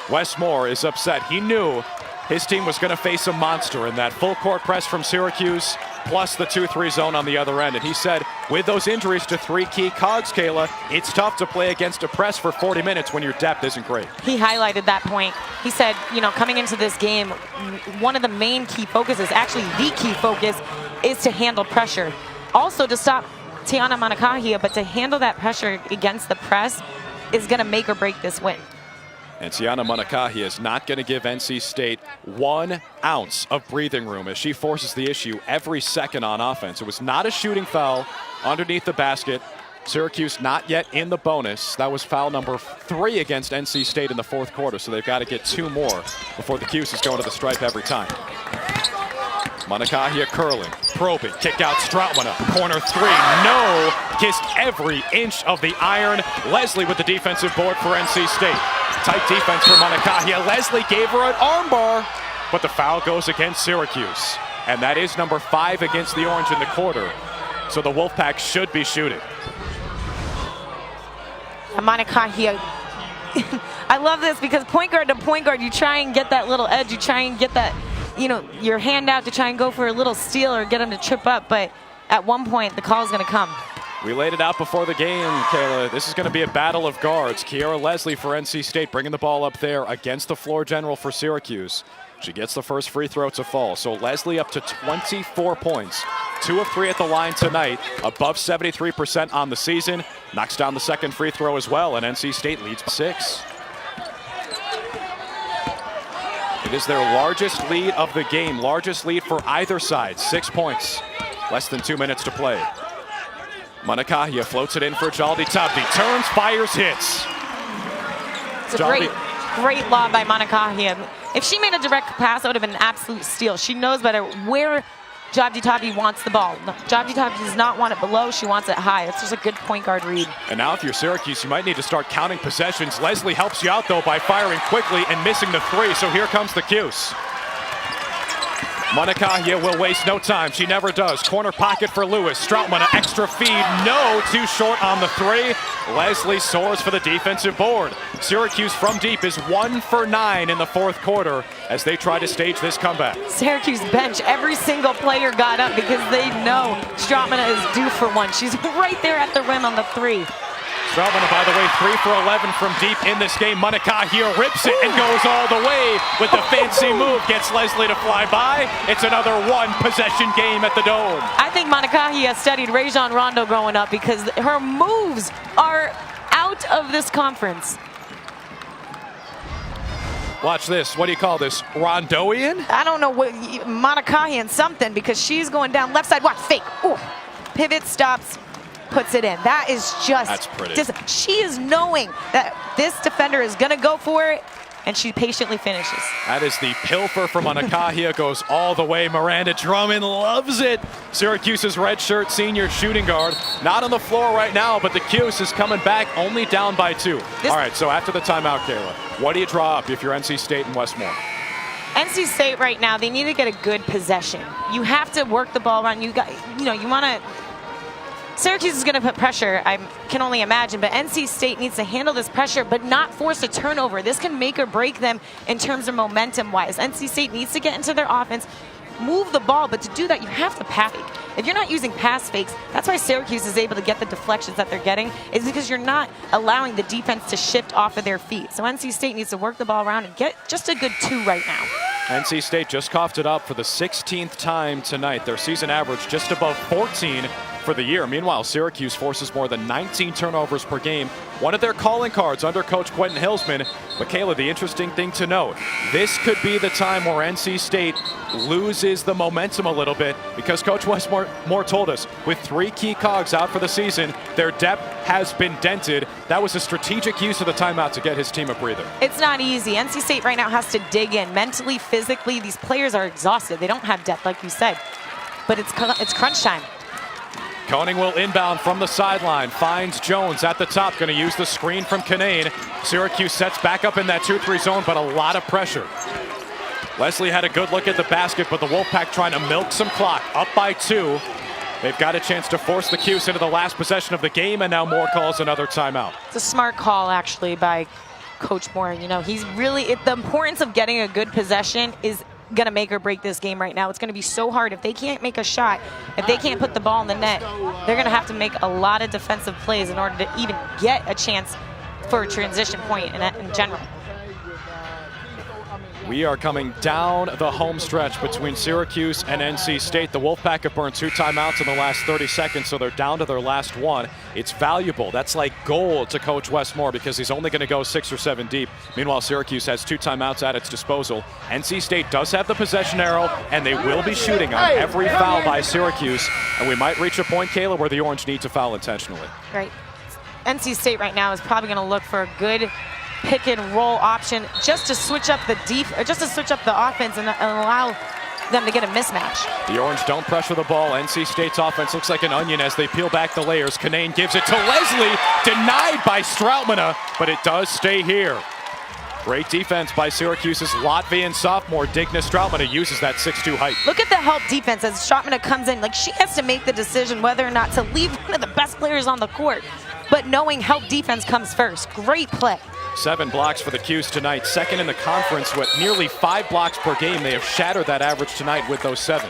Wes Moore is upset. He knew his team was going to face a monster in that full court press from Syracuse, plus the 2-3 zone on the other end. And he said, with those injuries to 3 key cogs, Kayla, it's tough to play against a press for 40 minutes when your depth isn't great. He highlighted that point. He said, you know, coming into this game, one of the main key focuses, actually the key focus, is to handle pressure. Also to stop Tiana Monikahia, but to handle that pressure against the press is going to make or break this win. And Tiana Monikahia is not going to give NC State 1 ounce of breathing room as she forces the issue every second on offense. It was not a shooting foul underneath the basket. Syracuse not yet in the bonus. That was foul number 3 against NC State in the 4th quarter, so they've got to get 2 more before the Cuse is going to the stripe every time. Monikahia curling, probing, kick out Stroutman, corner 3, no, kissed every inch of the iron. Leslie with the defensive board for NC State. Tight defense for Monikahia. Leslie gave her an armbar, but the foul goes against Syracuse. And that is number 5 against the Orange in the quarter. So the Wolfpack should be shooting. Monikahia, I love this because point guard to point guard, you try and get that little edge, you try and get that, you know, your hand out to try and go for a little steal or get them to trip up, but at one point the call is going to come. We laid it out before the game, Kayla. This is going to be a battle of guards. Kiera Leslie for NC State bringing the ball up there against the floor general for Syracuse. She gets the first free throw to fall. So Leslie up to 24 points. 2 of 3 at the line tonight, above 73% on the season. Knocks down the second free throw as well, and NC State leads 6. It is their largest lead of the game, largest lead for either side, 6 points. Less than 2 minutes to play. Manakahia floats it in for Jaldi Tabdi. Turns, fires, hits. It's a great lob by Manakahia. If she made a direct pass, that would have been an absolute steal. She knows better where Jaldi Tabdi wants the ball. No, Jaldi Tabdi does not want it below, she wants it high. It's just a good point guard read. And now if you're Syracuse, you might need to start counting possessions. Leslie helps you out though by firing quickly and missing the 3, so here comes the Cuse. Manakahia will waste no time. She never does. Corner pocket for Lewis. Stroutman, an extra feed. No, too short on the 3. Leslie soars for the defensive board. Syracuse from deep is 1 for 9 in the 4th quarter as they try to stage this comeback. Syracuse bench, every single player got up because they know Stroutman is due for one. She's right there at the rim on the 3. Stroutman, by the way, 3 for 11 from deep in this game. Manakahia rips it and goes all the way with the fancy move. Gets Leslie to fly by. It's another 1 possession game at the Dome. I think Manakahia studied Rajon Rondo growing up because her moves are out of this conference. Watch this. What do you call this? Rondoian? I don't know what Manakahian something because she's going down left side. Watch, fake. Ooh. Pivot, stops, puts it in. That is just, that's pretty. She is knowing that this defender is going to go for it, and she patiently finishes. That is the pilfer from Manakahia, goes all the way. Miranda Drummond loves it. Syracuse's redshirt senior shooting guard. Not on the floor right now, but the Cuse is coming back only down by 2. All right, so after the timeout, Kayla, what do you draw up if you're NC State and Westmore? NC State right now, they need to get a good possession. You have to work the ball around. You want to. Syracuse is going to put pressure, I can only imagine, but NC State needs to handle this pressure but not force a turnover. This can make or break them in terms of momentum-wise. NC State needs to get into their offense, move the ball, but to do that, you have to pass fake. If you're not using pass fakes, that's why Syracuse is able to get the deflections that they're getting, is because you're not allowing the defense to shift off of their feet. So NC State needs to work the ball around and get just a good 2 right now. NC State just coughed it up for the 16th time tonight. Their season average just above 14 for the year. Meanwhile, Syracuse forces more than 19 turnovers per game. One of their calling cards under Coach Quentin Hillsman. Michaela, the interesting thing to note, this could be the time where NC State loses the momentum a little bit because Coach Westmore told us with 3 key cogs out for the season, their depth has been dented. That was a strategic use of the timeout to get his team a breather. It's not easy. NC State right now has to dig in mentally, physically. These players are exhausted. They don't have depth, like you said, but it's crunch time. Koenig will inbound from the sideline, finds Jones at the top, going to use the screen from Kanane. Syracuse sets back up in that 2-3 zone, but a lot of pressure. Leslie had a good look at the basket, but the Wolfpack trying to milk some clock, up by 2. They've got a chance to force the Cuse into the last possession of the game, and now Moore calls another timeout. It's a smart call, actually, by Coach Moore. You know, he's really, the importance of getting a good possession is going to make or break this game right now. It's going to be so hard. If they can't make a shot, if they can't put the ball in the net, they're going to have to make a lot of defensive plays in order to even get a chance for a transition point in general. We are coming down the home stretch between Syracuse and NC State. The Wolfpack have burned 2 timeouts in the last 30 seconds, so they're down to their last 1. It's valuable. That's like gold to Coach Westmore because he's only going to go 6 or 7 deep. Meanwhile, Syracuse has 2 timeouts at its disposal. NC State does have the possession arrow, and they will be shooting on every foul by Syracuse. And we might reach a point, Kayla, where the Orange need to foul intentionally. Right. NC State right now is probably going to look for a good pick and roll option just to switch up the offense and allow them to get a mismatch. The Orange don't pressure the ball. NC State's offense looks like an onion as they peel back the layers. Kanane gives it to Leslie, denied by Stroutman, but it does stay here. Great defense by Syracuse's Latvian sophomore, Digna Stroutman, uses that 6'2" height. Look at the help defense as Stroutman comes in. Like, she has to make the decision whether or not to leave one of the best players on the court, but knowing help defense comes first. Great play. 7 blocks for the Cuse tonight, second in the conference with nearly 5 blocks per game. They have shattered that average tonight with those 7.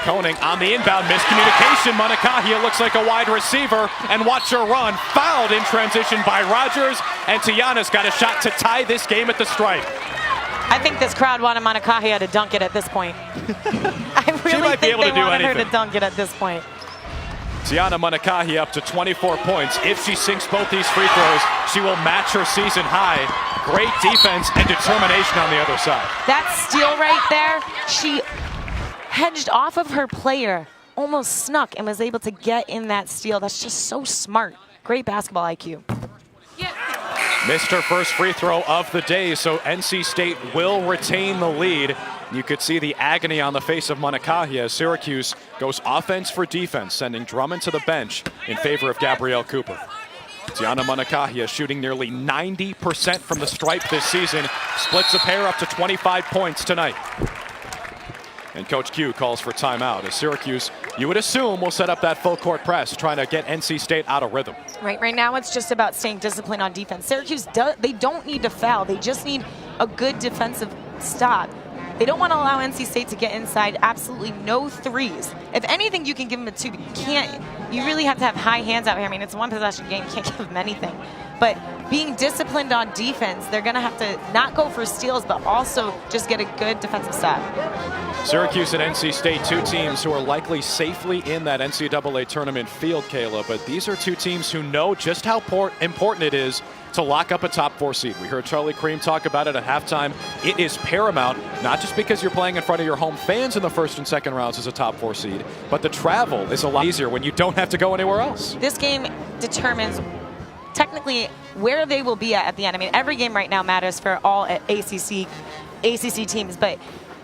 Koenig on the inbound, miscommunication. Manakahia looks like a wide receiver, and watch her run. Fouled in transition by Rogers, and Tiana's got a shot to tie this game at the stripe. I think this crowd wanted Monacahia to dunk it at this point. I really might be think able to they do wanted her anything. to dunk it at this point. Tiana Monacahia up to 24 points. If she sinks both these free throws, she will match her season high. Great defense and determination on the other side. That steal right there, she hedged off of her player, almost snuck, and was able to get in that steal. That's just so smart. Great basketball IQ. Missed her first free throw of the day, so NC State will retain the lead. You could see the agony on the face of Monacahia as Syracuse goes offense for defense, sending Drummond to the bench in favor of Gabrielle Cooper. Tiana Monacahia shooting nearly 90% from the stripe this season, splits a pair up to 25 points tonight. And Coach Q calls for timeout as Syracuse, you would assume, will set up that full court press, trying to get NC State out of rhythm. Right now it's just about staying disciplined on defense. Syracuse, they don't need to foul. They just need a good defensive stop. They don't want to allow NC State to get inside. Absolutely no threes. If anything, you can give them a two. You really have to have high hands out here. I mean, it's a one possession game. You can't give them anything. But being disciplined on defense, they're going to have to not go for steals, but also just get a good defensive stop. Syracuse and NC State, two teams who are likely safely in that NCAA tournament field, Kayla, but these are two teams who know just how important it is to lock up a top 4 seed. We heard Charlie Cream talk about it at halftime. It is paramount, not just because you're playing in front of your home fans in the first and second rounds as a top 4 seed, but the travel is a lot easier when you don't have to go anywhere else. This game determines technically where they will be at the end. I mean, every game right now matters for all ACC teams, but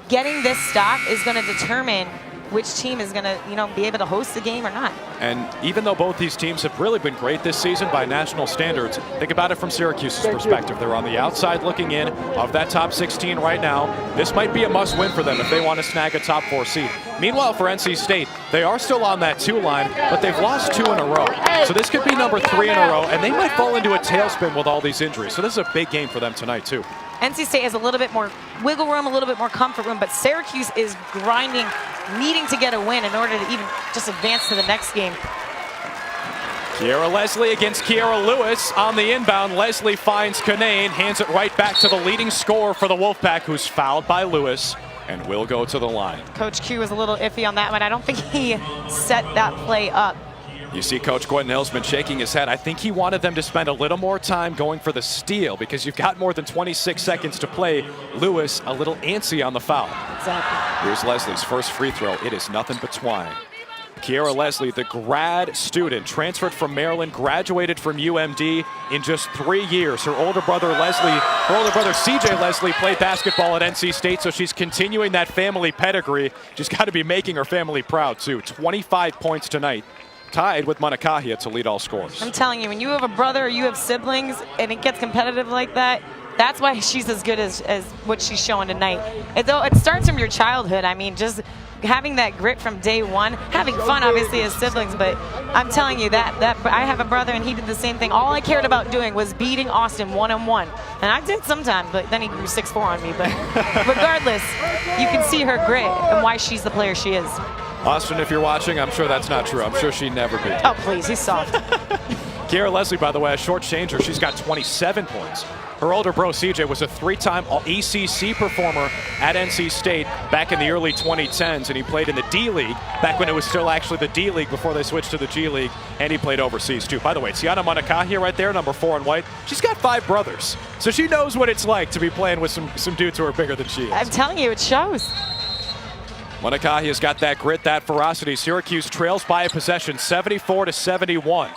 getting this stock is going to determine which team is going to, be able to host the game or not. And even though both these teams have really been great this season by national standards, think about it from Syracuse's perspective. They're on the outside looking in of that top 16 right now. This might be a must-win for them if they want to snag a top 4 seed. Meanwhile, for NC State, they are still on that 2 line, but they've lost 2 in a row. So this could be number 3 in a row, and they might fall into a tailspin with all these injuries. So this is a big game for them tonight, too. NC State has a little bit more wiggle room, a little bit more comfort room, but Syracuse is grinding, needing to get a win in order to even just advance to the next game. Kiara Leslie against Kiara Lewis on the inbound. Leslie finds Kanane, hands it right back to the leading scorer for the Wolfpack, who's fouled by Lewis and will go to the line. Coach Q was a little iffy on that one. I don't think he set that play up. You see Coach Quentin Hillsman shaking his head. I think he wanted them to spend a little more time going for the steal because you've got more than 26 seconds to play. Lewis a little antsy on the foul. Exactly. Here's Leslie's first free throw. It is nothing but twine. Kiara Leslie, the grad student, transferred from Maryland, graduated from UMD in just 3 years. Her older brother CJ Leslie played basketball at NC State, so she's continuing that family pedigree. She's got to be making her family proud too. 25 points tonight, tied with Monacahia to lead all scorers. I'm telling you, when you have a brother or you have siblings and it gets competitive like that, that's why she's as good as what she's showing tonight. It starts from your childhood. I mean, just having that grit from day one, having fun obviously as siblings, but I'm telling you that I have a brother and he did the same thing. All I cared about doing was beating Austin one-on-one. And I did sometimes, but then he grew 6'4" on me. But regardless, you can see her grit and why she's the player she is. Austin, if you're watching, I'm sure that's not true. I'm sure she'd never beat you. Oh, please, he's soft. Kiara Leslie, by the way, a short changer. She's got 27 points. Her older bro, CJ, was a 3-time ACC performer at NC State back in the early 2010s, and he played in the D-League back when it was still actually the D-League before they switched to the G-League, and he played overseas, too. By the way, Tiana Monacahia right there, number 4 in white. She's got 5 brothers, so she knows what it's like to be playing with some dudes who are bigger than she is. I'm telling you, it shows. Monacahia's got that grit, that ferocity. Syracuse trails by a possession, 74-71.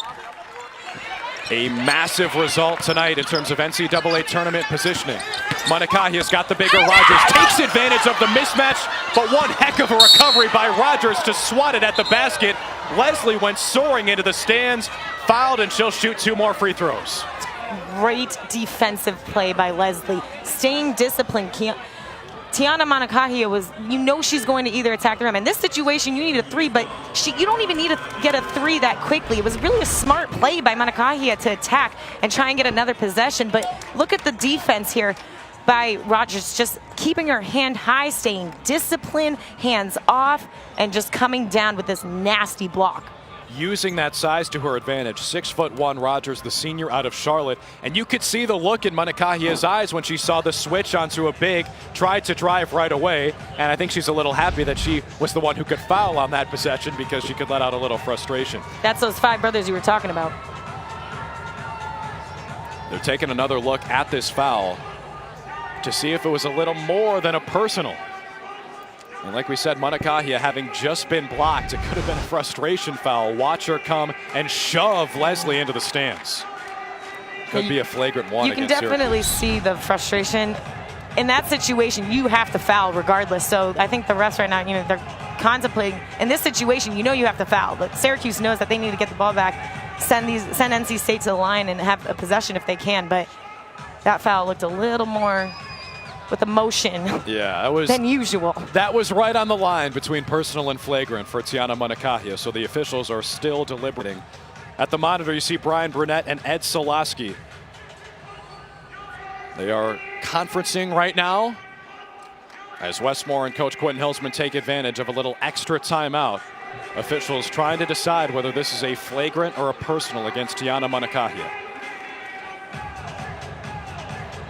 A massive result tonight in terms of NCAA tournament positioning. Monacahia's got the bigger Rogers, takes advantage of the mismatch, but one heck of a recovery by Rogers to swat it at the basket. Leslie went soaring into the stands, fouled, and she'll shoot 2 more free throws. Great defensive play by Leslie. Staying disciplined. Tiana Monacahia she's going to either attack the rim. In this situation, you need a 3, but you don't even need to get a 3 that quickly. It was really a smart play by Monacahia to attack and try and get another possession. But look at the defense here by Rogers, just keeping her hand high, staying disciplined, hands off, and just coming down with this nasty block. using that size to her advantage. 6'1" Rogers, the senior out of Charlotte. And you could see the look in Manakahia's eyes when she saw the switch onto a big, tried to drive right away. And I think she's a little happy that she was the one who could foul on that possession because she could let out a little frustration. That's those 5 brothers you were talking about. They're taking another look at this foul to see if it was a little more than a personal. And like we said, Manakahia having just been blocked, it could have been a frustration foul. Watch her come and shove Leslie into the stands. Could be a flagrant one. You can definitely see the frustration. In that situation, you have to foul regardless. So I think the refs right now, they're contemplating. In this situation, you have to foul. But Syracuse knows that they need to get the ball back, send NC State to the line and have a possession if they can. But that foul looked a little more with emotion than usual. That was right on the line between personal and flagrant for Tiana Manakahia, so the officials are still deliberating. At the monitor, you see Brian Burnett and Ed Solaski. They are conferencing right now as Westmore and Coach Quentin Hilsman take advantage of a little extra timeout. Officials trying to decide whether this is a flagrant or a personal against Tiana Manakahia.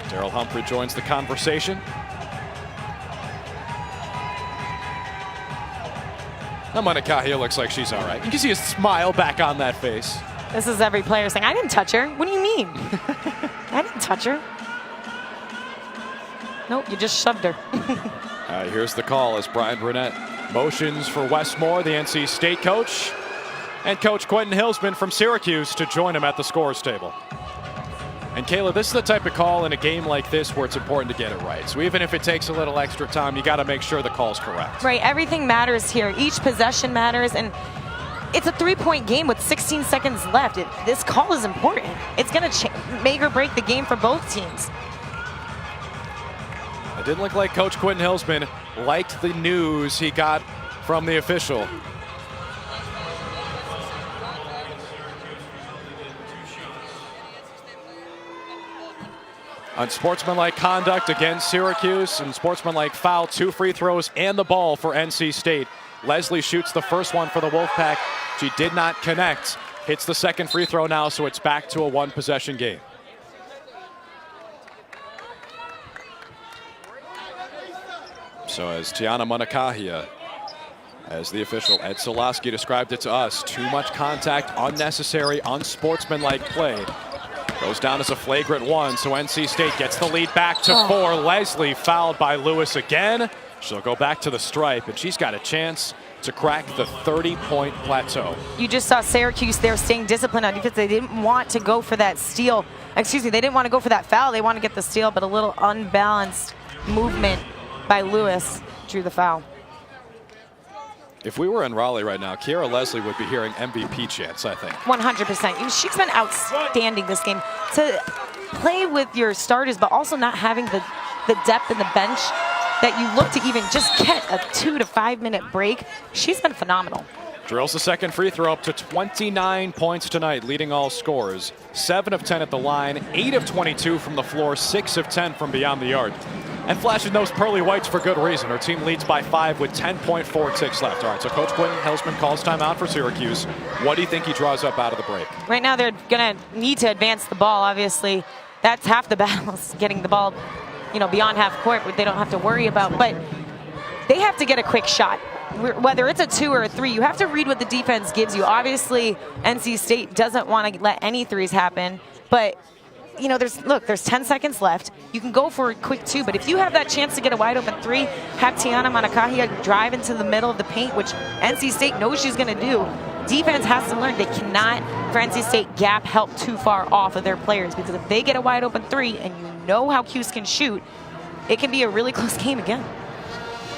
Daryl Humphrey joins the conversation. Now Manakahia looks like she's all right. You can see a smile back on that face. This is every player saying, I didn't touch her. What do you mean? I didn't touch her. Nope, you just shoved her. Here's the call as Brian Burnett motions for Westmore, the NC State coach, and Coach Quentin Hilsman from Syracuse to join him at the scores table. And Kayla, this is the type of call in a game like this where it's important to get it right. So even if it takes a little extra time, you got to make sure the call's correct. Right, everything matters here. Each possession matters, and it's a 3-point game with 16 seconds left. This call is important. It's going to make or break the game for both teams. It didn't look like Coach Quentin Hilsman liked the news he got from the official. Unsportsmanlike conduct against Syracuse and sportsmanlike foul, 2 free throws and the ball for NC State. Leslie shoots the first one for the Wolfpack. She did not connect. Hits the second free throw now, so it's back to a 1-possession game. So as Tiana Manakahia, as the official Ed Solaski described it to us, too much contact, unnecessary, unsportsmanlike play. Goes down as a flagrant 1, so NC State gets the lead back to 4. Leslie fouled by Lewis again. She'll go back to the stripe, and she's got a chance to crack the 30-point plateau. You just saw Syracuse there staying disciplined on defense. They didn't want to go for that steal. Excuse me, they didn't want to go for that foul. They want to get the steal, but a little unbalanced movement by Lewis drew the foul. If we were in Raleigh right now, Kiara Leslie would be hearing MVP chants, I think. 100%. She's been outstanding this game. To play with your starters, but also not having the depth in the bench that you look to even just get a 2 to 5 minute break. She's been phenomenal. Drills the second free throw up to 29 points tonight, leading all scorers. 7 of 10 at the line, 8 of 22 from the floor, 6 of 10 from beyond the arc. And flashing those pearly whites for good reason. Her team leads by 5 with 10.4 ticks left. All right, so Coach Quentin Hilsman calls timeout for Syracuse. What do you think he draws up out of the break? Right now they're going to need to advance the ball, obviously. That's half the battle, is getting the ball, beyond half court, which they don't have to worry about. But they have to get a quick shot. Whether it's a 2 or a 3, you have to read what the defense gives you. Obviously, NC State doesn't want to let any threes happen, but there's 10 seconds left. You can go for a quick 2, but if you have that chance to get a wide open 3, have Tiana Manakahia drive into the middle of the paint, which NC State knows she's going to do. Defense has to learn they cannot, for NC State, gap help too far off of their players, because if they get a wide open 3 and you know how Cuse can shoot, it can be a really close game again.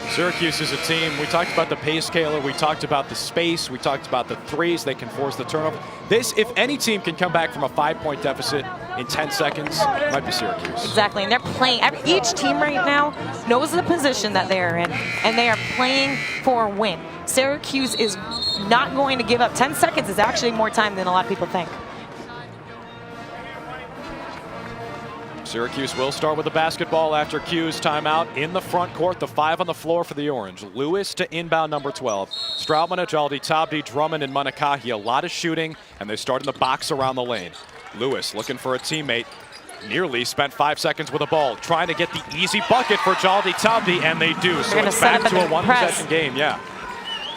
Syracuse is a team, we talked about the pace scaler, we talked about the space, we talked about the threes, they can force the turnover. This, if any team can come back from a 5-point deficit in 10 seconds, might be Syracuse. Exactly, and they're playing, each team right now knows the position that they are in, and they are playing for a win. Syracuse is not going to give up. 10 seconds is actually more time than a lot of people think. Syracuse will start with the basketball after Q's timeout. In the front court, the 5 on the floor for the Orange. Lewis to inbound number 12. Stroutman, Ajaldi, Tabdi, Drummond, and Manakahi. A lot of shooting, and they start in the box around the lane. Lewis looking for a teammate. Nearly spent 5 seconds with the ball, trying to get the easy bucket for Jaldi Tabdi, and they do. So it's back to a one-possession game, yeah.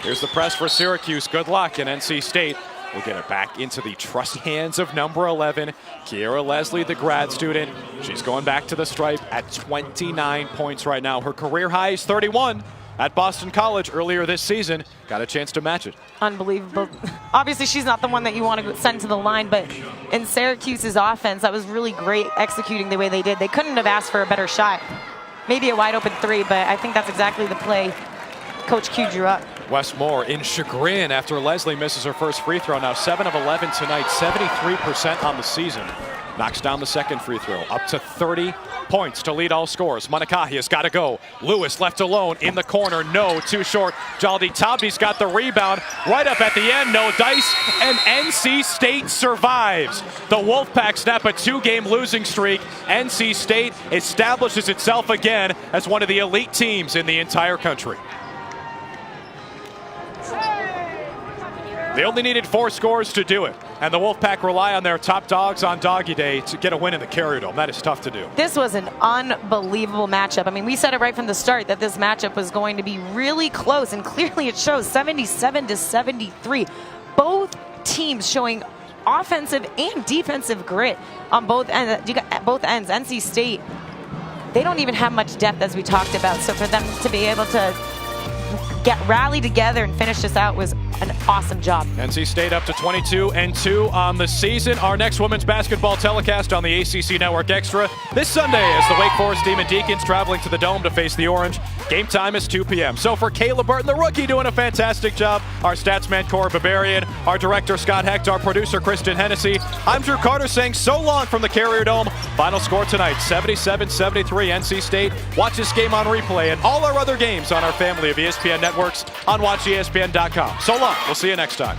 Here's the press for Syracuse. Good luck, and NC State will get it back into the trusty hands of number 11, Kiera Leslie, the grad student. She's going back to the stripe at 29 points right now. Her career high is 31 at Boston College earlier this season. Got a chance to match it. Unbelievable. Obviously, she's not the one that you want to send to the line, but in Syracuse's offense, that was really great executing the way they did. They couldn't have asked for a better shot. Maybe a wide open 3, but I think that's exactly the play Coach Q drew up. Wes Moore in chagrin after Leslie misses her first free throw. Now 7 of 11 tonight, 73% on the season. Knocks down the second free throw, up to 30 points to lead all scores. Manakahi has got to go. Lewis left alone in the corner. No, too short. Jaldi Tabdi's got the rebound. Right up at the end, no dice, and NC State survives. The Wolfpack snap a 2-game losing streak. NC State establishes itself again as one of the elite teams in the entire country. They only needed 4 scores to do it, and the Wolfpack rely on their top dogs on Doggy Day to get a win in the Carrier Dome. That is tough to do. This was an unbelievable matchup. I mean, we said it right from the start that this matchup was going to be really close, and clearly it shows 77-73. Both teams showing offensive and defensive grit on both ends. You got both ends. NC State, they don't even have much depth, as we talked about. So for them to be able to rally together and finish this out was an awesome job. NC State up to 22-2 on the season. Our next women's basketball telecast on the ACC Network Extra this Sunday as the Wake Forest Demon Deacons traveling to the Dome to face the Orange. Game time is 2 p.m. So for Kayla Burton, the rookie, doing a fantastic job, our stats man Cora Barbarian, our director Scott Hecht, our producer Kristen Hennessy, I'm Drew Carter saying so long from the Carrier Dome. Final score tonight, 77-73 NC State. Watch this game on replay and all our other games on our family of ESPN networks on WatchESPN.com. So long. We'll see you next time.